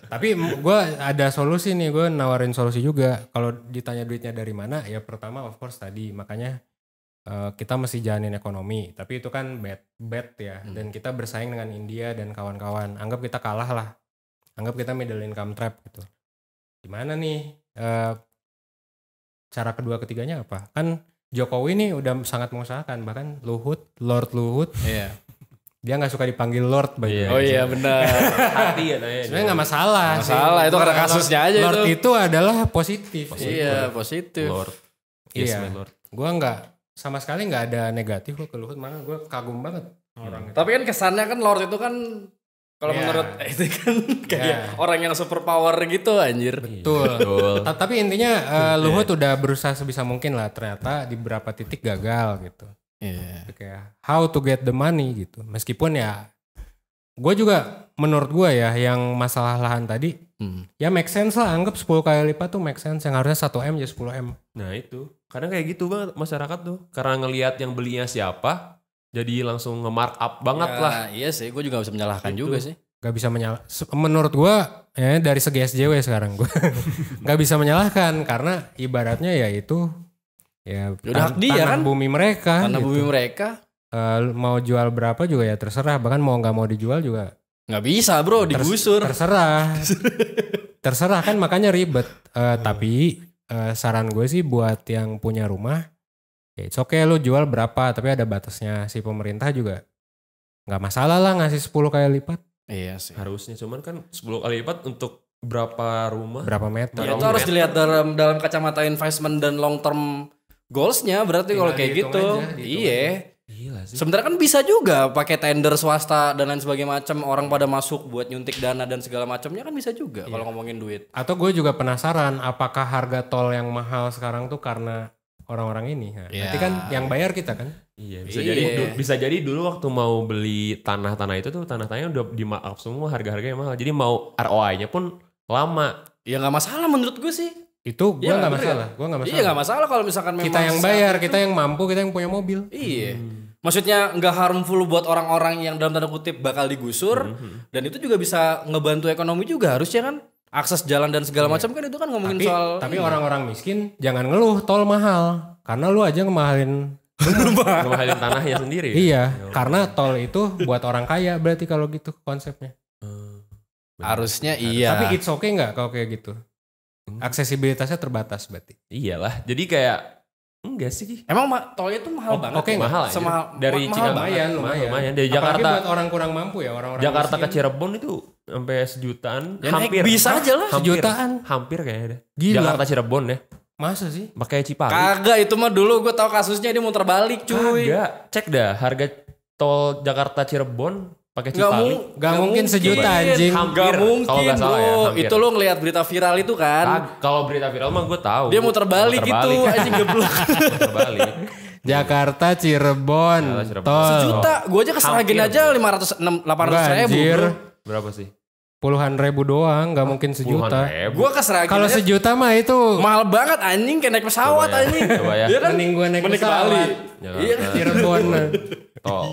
S2: Tapi gue ada solusi nih, gue nawarin solusi juga. Kalau ditanya duitnya dari mana, ya pertama of course tadi, makanya kita mesti jalanin ekonomi. Tapi itu kan bad ya, dan kita bersaing dengan India dan kawan-kawan. Anggap kita kalah lah, anggap kita middle income trap gitu. Gimana nih cara kedua ketiganya apa? Kan Jokowi nih udah sangat mengusahakan, bahkan Lord Luhut.
S1: Iya.
S2: Dia nggak suka dipanggil Lord, by the way.
S1: Oh iya benar.
S3: Hati ya nanya.
S2: Sebenarnya nggak masalah.
S1: Masalah itu karena kasusnya aja
S2: Lord
S1: itu.
S2: itu adalah positif.
S1: Iya positif.
S3: Lord. Yes,
S2: Iya.
S3: my Lord.
S2: Gue nggak sama sekali nggak ada negatif kok ke Luhut, malah gue kagum banget orang itu.
S1: Tapi kan kesannya kan Lord itu kan kalau
S2: Iya.
S1: menurut itu kan kayak
S2: Iya.
S1: orang yang super power gitu anjir.
S2: Betul.
S3: Betul.
S2: Tapi intinya Luhut udah berusaha sebisa mungkin lah, ternyata di beberapa titik gagal gitu.
S1: Iya.
S2: Kayak how to get the money gitu. Meskipun ya gue juga menurut gue ya yang masalah lahan tadi ya make sense lah, anggap 10 kali lipat tuh make sense, yang harusnya 1M jadi 10M.
S3: Nah itu. Kadang kayak gitu banget masyarakat tuh. Karena ngelihat yang belinya siapa, jadi langsung nge-mark up banget lah.
S1: Iya sih, gue juga gak bisa menyalahkan
S3: Gitu.
S1: juga sih.
S2: Gak bisa menurut gue ya dari segi SJW sekarang gue gak bisa menyalahkan karena ibaratnya ya itu ya
S1: Udah hak dia
S2: tanah
S1: kan?
S2: bumi mereka
S1: Karena
S2: gitu.
S1: bumi mereka
S2: Mau jual berapa juga ya terserah, bahkan mau nggak mau dijual juga
S1: nggak bisa bro, digusur.
S2: terserah kan, makanya ribet. Tapi saran gue sih buat yang punya rumah ya it's okay lu jual berapa, tapi ada batasnya. Si pemerintah juga nggak masalah lah ngasih 10 kali lipat.
S1: Iya sih.
S3: Harusnya cuman kan 10 kali lipat untuk berapa rumah?
S2: Berapa meter?
S1: Ya, itu harus dilihat dalam kacamata investment dan long term goalsnya berarti kalau kayak
S2: dihitung
S1: gitu.
S2: aja, dihitung
S1: Iya.
S3: Gila sih.
S1: Sebenarnya kan bisa juga pakai tender swasta dan lain sebagainya macam, orang pada masuk buat nyuntik dana dan segala macamnya kan bisa juga kalau ngomongin duit.
S2: Atau gue juga penasaran apakah harga tol yang mahal sekarang tuh karena orang-orang ini. Nah,
S1: Ya.
S2: berarti kan yang bayar kita kan.
S3: Iya, bisa
S1: Iya.
S3: jadi bisa jadi dulu waktu mau beli tanah-tanah itu tuh tanah-tanahnya udah di mark up semua, harga-harganya mahal. Jadi mau ROI-nya pun lama.
S1: Ya nggak masalah menurut gue sih.
S2: Itu gue
S1: Iya,
S2: nggak
S1: bener
S2: masalah. Gue nggak masalah.
S1: Iya nggak masalah kalau misalkan memang
S2: Kita yang
S1: saat
S2: bayar,
S1: itu-
S2: kita yang mampu, kita yang punya mobil.
S1: Iya. Maksudnya nggak harmful buat orang-orang yang dalam tanda kutip bakal digusur, dan itu juga bisa ngebantu ekonomi juga harusnya kan, akses jalan dan segala macam kan, itu kan ngomongin soal
S2: Tapi orang-orang miskin jangan ngeluh tol mahal, karena lu aja ngemahalin.
S3: Ngemahalin tanahnya sendiri.
S2: Iya, karena tol itu buat orang kaya berarti kalau gitu konsepnya.
S1: harusnya iya.
S2: Tapi it's okay nggak kalau kayak gitu? Aksesibilitasnya terbatas berarti.
S3: Iyalah. Jadi kayak enggak sih.
S1: Emang tolnya tuh mahal banget.
S2: oke
S1: ya?
S2: nggak?
S3: Mahal aja.
S1: Semahal
S3: Dari
S1: mahal
S3: Cikampek
S1: banget.
S2: Lumayan.
S3: Lumayan. Dari
S2: Apalagi
S3: Jakarta.
S2: buat orang kurang mampu ya, orang-orang
S3: Jakarta ke
S2: miskin.
S3: Cirebon itu sampai sejutaan.
S1: Ya,
S3: Hampir.
S1: bisa aja lah.
S2: Sejutaan.
S3: Hampir kayaknya deh.
S2: Gila.
S3: Jakarta Cirebon ya.
S2: Masa sih?
S3: Pakai Cipali.
S1: Kagak, itu mah dulu gue tahu kasusnya dia muter balik cuy.
S3: Kagak. Cek dah harga tol Jakarta Cirebon pakai Cipali.
S2: Gak mungkin sejuta, anjing.
S3: Hampir,
S1: Gak mungkin
S3: kalau nggak salah ya,
S1: bro.
S3: hampir.
S1: Itu lo ngelihat berita viral itu kan.
S3: Kalau berita viral mah gue tahu.
S1: Dia muter balik gitu anjing geblok.
S3: Muter balik.
S2: Jakarta Cirebon.
S3: Jakarta, Cirebon.
S2: Tol.
S1: Sejuta, gue aja ke Sragen
S3: Hampir,
S1: aja 800 ribu
S2: Anjir.
S1: bro.
S3: Berapa sih?
S2: Puluhan ribu doang, gak mungkin sejuta.
S3: Ribu.
S1: Gue ke Sragen
S2: Kalau
S1: aja
S2: sejuta mah itu
S1: mahal banget anjing, kayak naik pesawat
S3: Coba ya.
S1: anjing.
S3: Coba ya.
S1: Iya kan?
S2: mending gue naik
S1: Mending ke
S2: pesawat.
S1: Bali.
S3: Jakarta,
S1: Iya kan?
S2: Cirebon.
S3: Tol.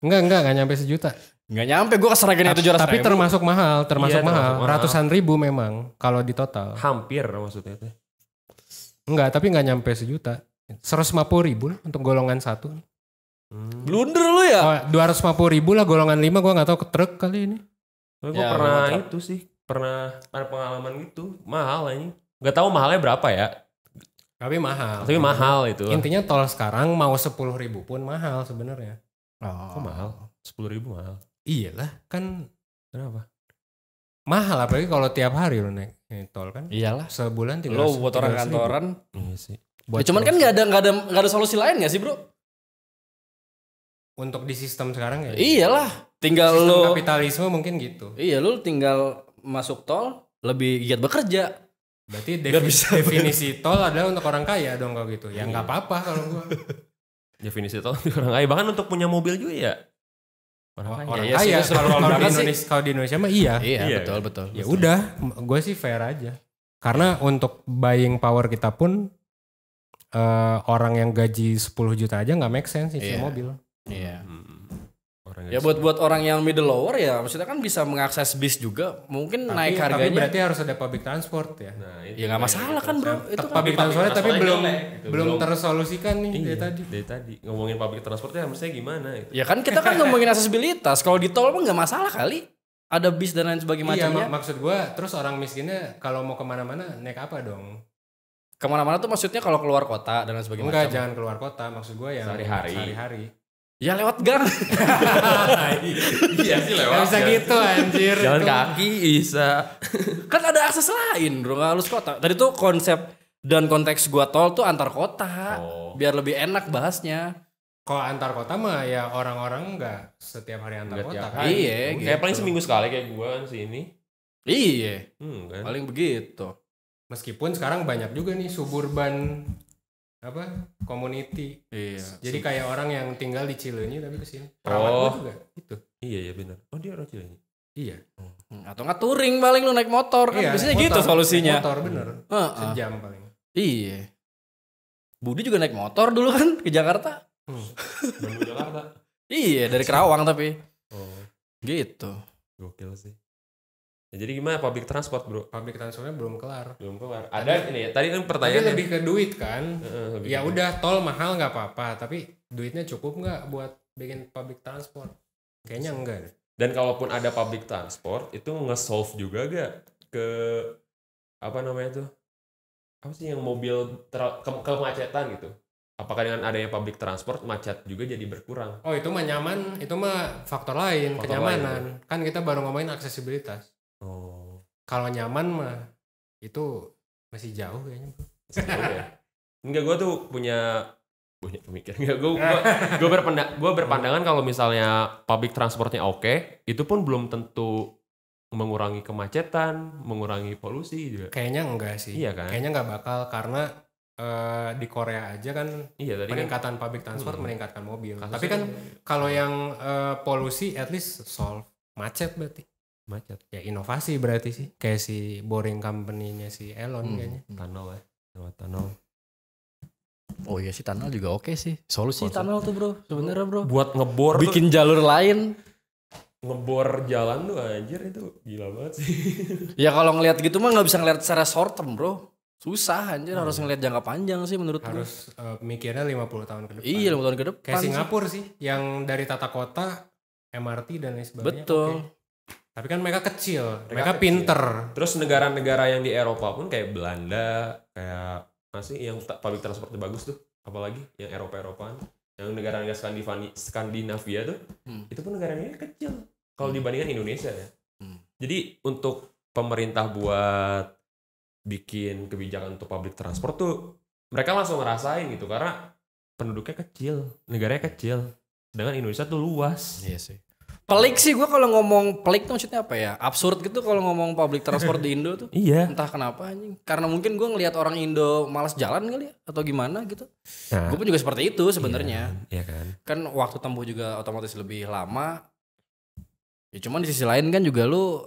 S2: Enggak nyampe sejuta.
S1: Nggak nyampe, gue ke Sragen itu 700
S2: Tapi
S1: ribu.
S2: termasuk mahal,
S3: Iya, termasuk mahal.
S2: Ratusan ribu memang kalau di total.
S3: Hampir maksudnya itu.
S2: Enggak, tapi nggak nyampe sejuta. 150 ribu lah untuk golongan 1.
S1: Blunder lu ya?
S2: Oh, 250 ribu lah golongan 5, gue nggak tahu ke truk kali ini.
S3: Gue
S1: Ya,
S3: pernah
S1: bener.
S3: itu sih. Pernah ada pengalaman gitu. Mahal ini. Gak tahu mahalnya berapa ya.
S2: Tapi mahal.
S3: Tapi mahal itu.
S2: Intinya tol sekarang mau 10 ribu pun mahal sebenarnya.
S3: Kok mahal? 10.000 mahal.
S2: Iyalah, kan
S3: Kenapa?
S2: mahal apalagi kalau tiap hari lo naik tol kan.
S1: Iyalah.
S2: Sebulan 300
S1: Lo buat orang
S2: 300 ribu.
S1: kantoran.
S3: Iya sih.
S1: Ya, cuman kan nggak ada solusi lain nggak sih bro?
S2: Untuk di sistem sekarang ya.
S1: Iyalah. Tinggal
S2: Sistem
S1: lo.
S2: kapitalisme mungkin gitu.
S1: Iya lo tinggal masuk tol lebih giat bekerja.
S2: Berarti
S1: Nggak bisa.
S2: definisi tol adalah untuk orang kaya dong kalau gitu. Ya nggak apa-apa kalau gua.
S3: Definisi tol orang kaya. Bahkan untuk punya mobil juga ya. Orang kaya.
S2: Orang
S1: Iya sih,
S2: kaya
S1: itu
S2: kalau
S1: serem
S2: di
S1: banget sih.
S2: Indonesia, kalau di Indonesia mah iya.
S1: Iya
S3: Iya,
S1: betul.
S2: Ya udah, gue sih fair aja. Karena untuk buying power kita pun orang yang gaji 10 juta aja nggak make sense isi
S1: Iya.
S2: mobil.
S1: Iya.
S3: Orang
S1: Ya buat orang yang middle lower ya maksudnya kan bisa mengakses bis juga. Mungkin naik
S2: Tapi
S1: harganya.
S2: berarti harus ada public transport ya.
S3: Nah,
S1: Ya nggak masalah kan bro. Itu kan
S2: Public transport tapi belum
S3: Gitu,
S2: belum tersolusikan nih
S3: Iya,
S2: dari tadi.
S3: dari tadi ngomongin public transportnya mestinya gimana itu.
S1: Ya kan kita kan ngomongin aksesibilitas. Kalau di tol mah nggak masalah kali. Ada bis dan lain sebagainya
S2: Iya,
S1: macamnya.
S2: maksud gue terus orang miskinnya kalau mau kemana-mana naik apa dong?
S1: Kemana-mana tuh maksudnya kalau keluar kota dan lain sebagainya.
S2: Enggak,
S1: macam.
S2: jangan keluar kota. Maksud gue yang
S3: Sehari-hari.
S1: Ya lewat gang.
S3: Iya sih
S2: Gak bisa gitu anjir.
S3: Jalan
S2: Itu-
S3: kaki bisa.
S1: Kan ada akses lain bro, nggak harus kota. Tadi tuh konsep dan konteks gua tol tuh antar kota.
S3: Oh.
S1: Biar lebih enak bahasnya.
S2: Kalau antar kota mah ya orang-orang nggak setiap hari antar
S3: Nggak
S2: kota
S3: tiap
S2: kan.
S1: hari. Iya,
S3: Kayak
S1: gitu.
S3: paling seminggu sekali kayak gua kan sini.
S1: Iya,
S3: Kan.
S1: paling begitu.
S2: Meskipun sekarang banyak juga nih suburban community.
S1: Iya.
S2: Jadi kayak orang yang tinggal di Cileunyi tapi kesini. Perawat
S3: Oh.
S2: gua juga gitu.
S3: Iya ya benar. Oh dia orang Cileunyi.
S2: Iya.
S1: Atau nggak touring paling lu naik motor kan. Biasanya
S2: naik
S1: gitu
S2: motor,
S1: solusinya.
S2: naik motor bener.
S1: Heeh.
S2: Sejam paling.
S1: Iya. Budi juga naik motor dulu kan ke Jakarta.
S3: Bandung Jakarta.
S1: Iya, dari Kerawang tapi.
S3: Oh,
S1: Gitu.
S3: gokil sih. Ya, jadi gimana public transport, Bro?
S2: Public transportnya belum kelar.
S3: Belum kelar. Ada ini ya. Tadi kan
S2: Tapi
S3: pertanyaannya
S2: lebih ke duit kan.
S3: lebih
S2: Ya
S3: ke-
S2: udah tol mahal nggak apa-apa, tapi duitnya cukup nggak buat bikin public transport? Kayaknya enggak deh.
S3: Dan kalaupun ada public transport itu nge-solve juga gak ke apa namanya tuh? Apa sih yang mobil kemacetan gitu? Apakah dengan adanya public transport macet juga jadi berkurang?
S2: Oh itu mah nyaman, itu mah faktor lain,
S3: Faktor
S2: kenyamanan. Kan kita baru ngomongin aksesibilitas.
S3: Oh.
S2: Kalau nyaman mah itu masih jauh kayaknya. Bro.
S3: Enggak, gue tuh punya pemikiran. Enggak, gue berpandangan kalau misalnya public transportnya oke, itu pun belum tentu mengurangi kemacetan, mengurangi polusi juga.
S2: Kayaknya enggak sih.
S3: Iya kan?
S2: Kayaknya nggak bakal karena di Korea aja kan
S3: Iya tadi kan
S2: peningkatan public transport meningkatkan mobil.
S3: Kasusnya
S2: Tapi kan kalau yang polusi at least solve macet berarti.
S3: macet.
S2: Ya inovasi berarti sih. Kayak si boring company-nya si Elon kayaknya.
S3: Tunnel ya, lewat tunnel.
S1: Oh iya sih tunnel juga oke sih. Solusi tunnel tuh bro, sebenarnya bro.
S3: Buat ngebor tuh,
S1: Bikin jalur lain.
S3: ngebor jalan tuh anjir itu gila banget sih.
S1: Ya kalau ngelihat gitu mah nggak bisa ngelihat secara short term bro. Susah anjir, harus ngelihat jangka panjang sih menurut gue.
S2: Harus mikirnya 50 tahun ke depan.
S1: Iya 5 tahun ke depan.
S2: Kayak
S1: sih.
S2: Singapura sih, yang dari tata kota, MRT dan lain sebagainya.
S1: Betul.
S2: oke. Tapi kan mereka kecil, mereka
S3: kecil.
S2: pinter.
S3: Terus negara-negara yang di Eropa pun kayak Belanda, kayak masih yang public transportnya bagus tuh, apalagi yang Eropa-Eropaan, yang negara-negara Skandinavia tuh, itu pun negara-negara kecil. Kalau dibandingkan Indonesia ya. Jadi untuk pemerintah buat bikin kebijakan untuk public transport tuh mereka langsung ngerasain gitu karena penduduknya kecil, negaranya kecil. Sedangkan Indonesia tuh luas.
S1: Iya sih. Pelik sih gue kalau ngomong pelik tuh maksudnya apa ya? Absurd gitu kalau ngomong public transport di Indo tuh.
S3: Iya.
S1: Entah kenapa anjing. Karena mungkin gue ngelihat orang Indo malas jalan kali ya atau gimana gitu.
S3: Nah,
S1: Gue pun juga seperti itu sebenarnya.
S3: Iya kan.
S1: Kan waktu tempuh juga otomatis lebih lama. Ya cuman di sisi lain kan juga lu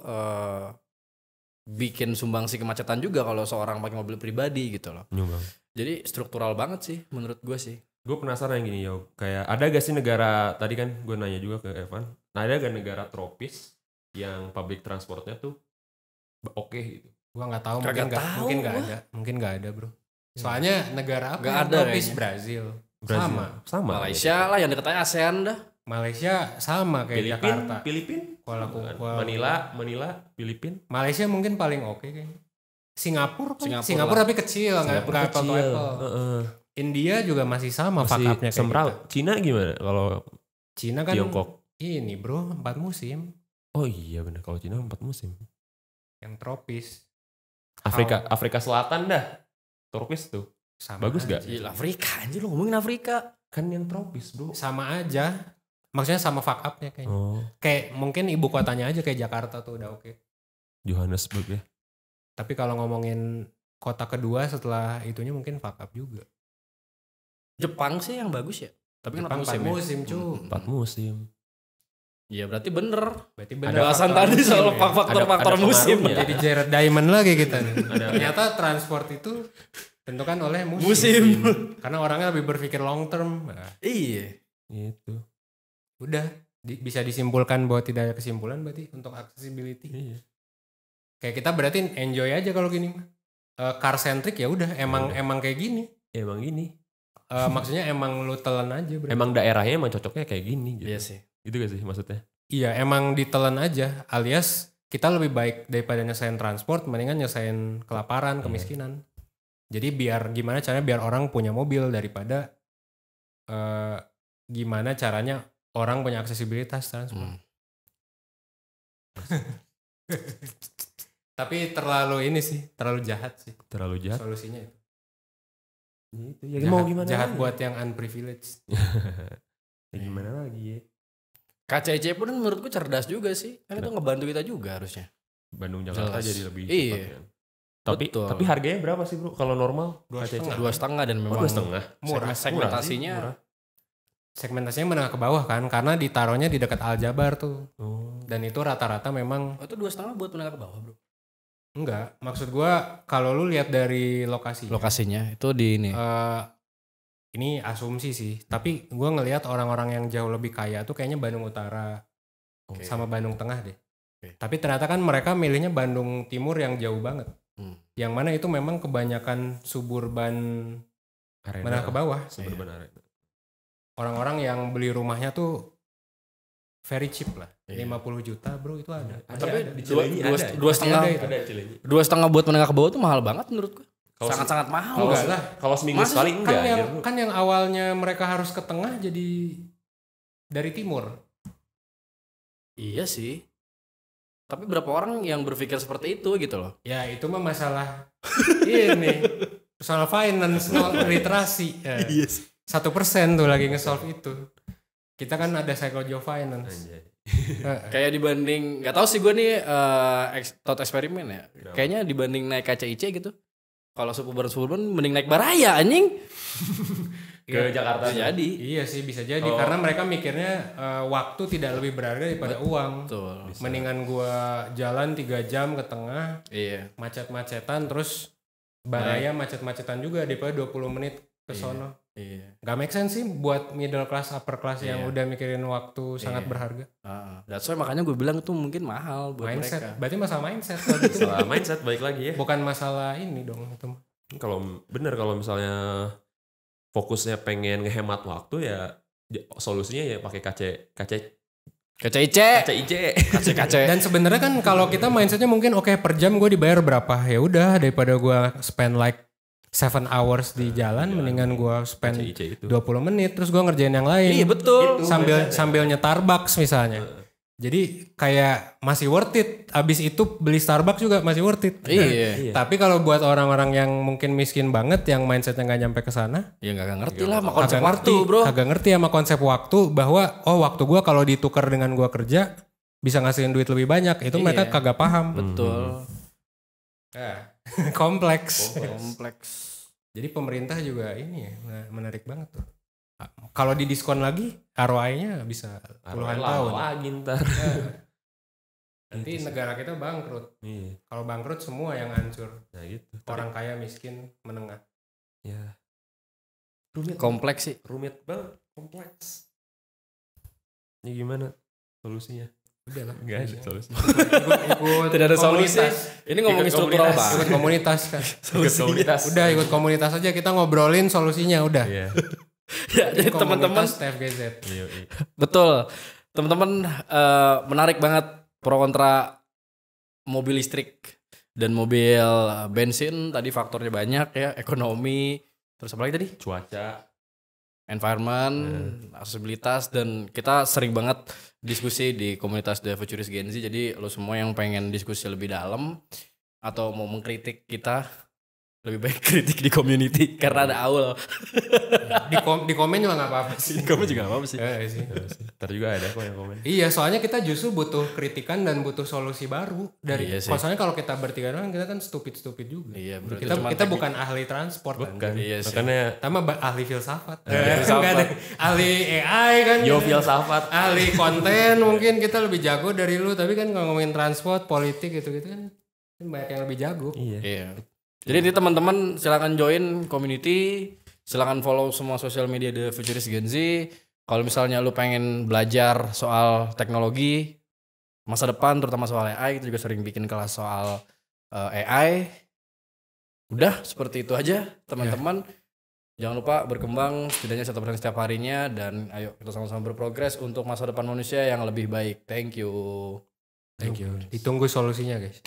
S1: bikin sumbangsi kemacetan juga kalau seorang pakai mobil pribadi gitu loh.
S3: Nyumbang.
S1: Jadi struktural banget sih menurut gue sih.
S3: Gue penasaran yang gini yo, kayak ada gak sih negara, tadi kan gue nanya juga ke Evan, nah ada gak negara tropis yang public transportnya tuh oke gitu?
S2: Gua nggak tahu,
S1: Kagak tahu
S2: mungkin nggak ada bro. Soalnya negara apa
S1: Nggak
S2: yang
S1: ada
S2: tropis?
S1: kayaknya.
S2: Brazil.
S3: Sama.
S1: Malaysia lah yang deket aja ASEAN dah.
S2: Malaysia sama kayak Jakarta.
S3: Filipin,
S2: Kuala-
S3: Manila, Filipin.
S2: Malaysia mungkin paling oke kayaknya. Singapura
S1: Singapura
S2: tapi kecil, nggak
S3: kecil.
S2: apple. India juga masih sama fuck
S3: Masih
S2: up-nya kayak
S3: semraut.
S2: kita.
S3: Cina gimana kalau
S2: Cina kan
S3: Tiongkok?
S2: ini bro 4 musim
S3: Oh iya benar, kalau Cina 4 musim.
S2: yang tropis.
S3: Afrika Selatan dah. Tropis tuh.
S2: Sama
S3: Bagus
S2: aja.
S3: gak?
S1: Gila, Afrika anjir lu ngomongin Afrika.
S3: Kan yang tropis, Bro.
S2: Sama aja. Maksudnya sama fuck up-nya kayaknya.
S3: Oh,
S2: Kayak mungkin ibu kotanya aja kayak Jakarta tuh udah oke.
S3: Johannesburg ya.
S2: Tapi kalau ngomongin kota kedua setelah itunya mungkin fuck up juga.
S1: Jepang sih yang bagus ya. Tapi kan
S2: Jepang 4
S1: ya.
S2: musim cu.
S3: 4 musim.
S1: Iya berarti bener.
S2: Berarti
S3: Ada
S1: Alasan
S2: faktor
S1: tadi
S2: musim
S1: soal
S2: ya.
S1: faktor-faktor
S3: Ada
S1: musim.
S3: pengaruhnya.
S2: Jadi Jared Diamond lagi kita nih.
S3: Ada-
S2: Ternyata transport itu tentukan oleh musim.
S1: Musim.
S2: Karena orangnya lebih berpikir long term. Nah,
S1: Iya.
S3: Gitu.
S2: udah bisa disimpulkan bahwa tidak ada kesimpulan berarti untuk accessibility.
S3: Iya.
S2: Kayak kita berarti enjoy aja kalau gini mah. Car centric ya udah emang kayak gini.
S3: Ya, emang gini.
S2: Maksudnya emang lu telan aja berarti.
S3: Emang daerahnya emang cocoknya kayak gini gitu.
S1: Iya sih.
S3: Gitu gak sih maksudnya?
S2: Iya emang ditelan aja alias kita lebih baik daripada nyesain transport mendingan nyesain kelaparan, kemiskinan. Jadi biar gimana caranya biar orang punya mobil daripada gimana caranya orang punya aksesibilitas transport. Tapi terlalu ini sih, terlalu jahat sih
S3: Terlalu jahat.
S2: solusinya itu.
S3: Gitu. Ya
S2: Jahat,
S3: mau gimana
S2: jahat
S3: lagi?
S2: buat yang unprivileged.
S3: Ya gimana lagi ya?
S1: KCC pun menurutku cerdas juga sih. Kan itu ngebantu kita juga harusnya.
S3: Bandung Jakarta
S1: Jelas.
S3: jadi lebih
S1: Iya.
S3: cepat kan? Tapi
S1: Betul.
S3: tapi harganya berapa sih bro kalau normal?
S2: 2,5.
S1: 2,5 dan memang
S3: 2,5.
S2: Murah.
S1: segmentasinya
S3: Murah.
S2: Segmentasinya menengah ke bawah kan karena ditaruhnya di dekat Aljabar tuh.
S3: Oh.
S2: Dan itu rata-rata memang
S1: itu 2,5 buat menengah ke bawah bro.
S2: enggak. Maksud gua kalau lu lihat dari lokasi.
S1: Lokasinya itu di ini.
S2: Ini asumsi sih, tapi gue ngelihat orang-orang yang jauh lebih kaya tuh kayaknya Bandung Utara
S1: Oke.
S2: sama Bandung Tengah deh.
S1: Oke.
S2: Tapi ternyata kan mereka milihnya Bandung Timur yang jauh banget. Yang mana itu memang kebanyakan suburban
S3: Arena.
S2: menengah ke bawah.
S3: Suburban arena.
S2: Orang-orang yang beli rumahnya tuh very cheap lah,
S1: Iya.
S2: 50 juta bro itu ada.
S1: Tapi
S3: di Cileunyi ada.
S1: dua setengah
S2: Ada itu.
S3: Ada Cileunyi.
S1: 2,5 buat menengah ke bawah tuh mahal banget menurutku.
S3: Kalau
S1: Sangat-sangat mahal.
S2: Enggak lah.
S3: Kalau seminggu
S1: Masa
S3: sekali
S2: Kan
S3: enggak.
S2: yang,
S3: ya, bro.
S2: kan yang awalnya mereka harus ke tengah jadi dari timur.
S1: Iya sih. Tapi berapa orang yang berpikir seperti itu gitu loh.
S2: Ya itu mah masalah ini soal finance, soal literasi. Ya.
S1: Yes.
S2: 1% tuh lagi nge-solve itu. Kita kan ada psychology of finance.
S3: Anjay.
S1: Kayak dibanding, nggak tahu sih gue nih thought eksperimen ya.
S3: Kenapa?
S1: Kayaknya dibanding naik KCIC gitu. Kalau suburban mending naik Baraya anjing.
S3: Ke Jakarta.
S1: Jadi.
S2: Iya sih bisa jadi
S3: Oh.
S2: karena mereka mikirnya waktu tidak lebih berharga daripada uang.
S1: Betul.
S2: Mendingan gua jalan 3 jam ke tengah
S1: Iya.
S2: macet-macetan terus Baraya macet-macetan juga daripada 20 menit ke sono.
S1: Iya.
S2: Gak make sense sih buat middle class, upper class yang
S1: Iya.
S2: udah mikirin waktu sangat
S1: Iya.
S2: berharga.
S1: That's why makanya gue bilang itu mungkin mahal buat
S2: Mindset,
S1: mereka.
S2: berarti masalah mindset. kalau gitu.
S3: Masalah mindset balik lagi ya.
S2: Bukan masalah ini dong itu.
S3: Kalau bener kalau misalnya fokusnya pengen ngehemat waktu ya solusinya ya pakai
S1: KCIC. KCIC.
S2: Dan sebenarnya kan kalau kita mindsetnya mungkin oke per jam gue dibayar berapa, ya udah daripada gue spend like 7 hours di jalan, mendingan gue spend
S3: KCIC itu.
S2: 20 menit terus gue ngerjain yang lain.
S1: Iya betul.
S2: sambil nyetar bucks misalnya. Jadi kayak masih worth it. Abis itu beli Starbucks juga masih worth it.
S1: Iya.
S2: Tapi kalau buat orang-orang yang mungkin miskin banget, yang mindsetnya nggak nyampe ke sana,
S1: Ya nggak ngerti lah sama konsep
S2: kagak
S1: waktu,
S2: ngerti,
S1: bro.
S2: kagak ngerti sama konsep waktu, bahwa waktu gua kalau ditukar dengan gua kerja bisa ngasihin duit lebih banyak. Itu mereka kagak paham.
S1: Betul.
S2: Kompleks.
S1: Kompleks.
S2: Jadi pemerintah juga ini ya, menarik banget tuh. Kalau di diskon lagi, ROI-nya bisa puluhan tahun.
S3: Lagi ntar.
S2: Nanti negara kita bangkrut.
S3: Iya.
S2: Kalau bangkrut semua yang hancur.
S3: Nah gitu.
S2: Orang kaya, miskin, menengah.
S3: Ya.
S1: Kompleks sih.
S3: Rumit banget. Kompleks. Ini gimana solusinya?
S2: Udah lah.
S3: Enggak ada solusi.
S2: Ikut
S1: Tidak ada solusi.
S2: komunitas.
S1: Ini ngomongin
S3: Ikut
S1: struktural
S3: komunitas.
S1: banget.
S2: Ikut komunitas kan.
S3: Komunitas.
S2: Udah ikut komunitas aja, kita ngobrolin solusinya udah.
S3: Iya.
S1: Ya, jadi teman-teman
S2: Komunitas TFGZ.
S3: Iya.
S1: betul. Teman-teman menarik banget pro kontra mobil listrik dan mobil bensin. Tadi faktornya banyak ya, ekonomi, terus apa lagi tadi?
S3: Cuaca.
S1: Environment, aksesibilitas, dan kita sering banget diskusi di komunitas The Futurist Gen Z. Jadi lo semua yang pengen diskusi lebih dalam atau mau mengkritik kita, lebih baik kritik di community karena ada Aul.
S2: Di komen juga nggak apa-apa sih.
S1: Kamu juga gak apa-apa sih.
S2: Sih.
S3: Ntar juga ada kok yang komen.
S2: Iya, soalnya kita justru butuh kritikan dan butuh solusi baru dari.
S1: Iya sih.
S2: Soalnya kalau kita bertiga doang, kita kan stupid juga.
S1: Iya, bro.
S2: Kita
S1: Itu cuma
S2: kita
S1: teknik.
S2: bukan ahli transport kan.
S3: Kan.
S1: Iya sih.
S3: Makanya
S2: Sama ahli filsafat.
S1: filsafat.
S2: Nggak ada. Ahli AI kan.
S3: yo filsafat.
S2: Ahli konten mungkin kita lebih jago dari lu, tapi kan kalau ngomongin transport, politik gitu-gitu kan banyak yang lebih jago.
S3: Iya.
S1: Iya. Jadi ini teman-teman silakan join community, silakan follow semua sosial media The Futurist Gen Z. Kalau misalnya lu pengen belajar soal teknologi masa depan, terutama soal AI, kita juga sering bikin kelas soal AI. Udah seperti itu aja teman-teman. Jangan lupa berkembang setidaknya 1% setiap harinya, dan ayo kita sama-sama berprogres untuk masa depan manusia yang lebih baik. Thank you.
S2: Thank you. Ditunggu solusinya guys.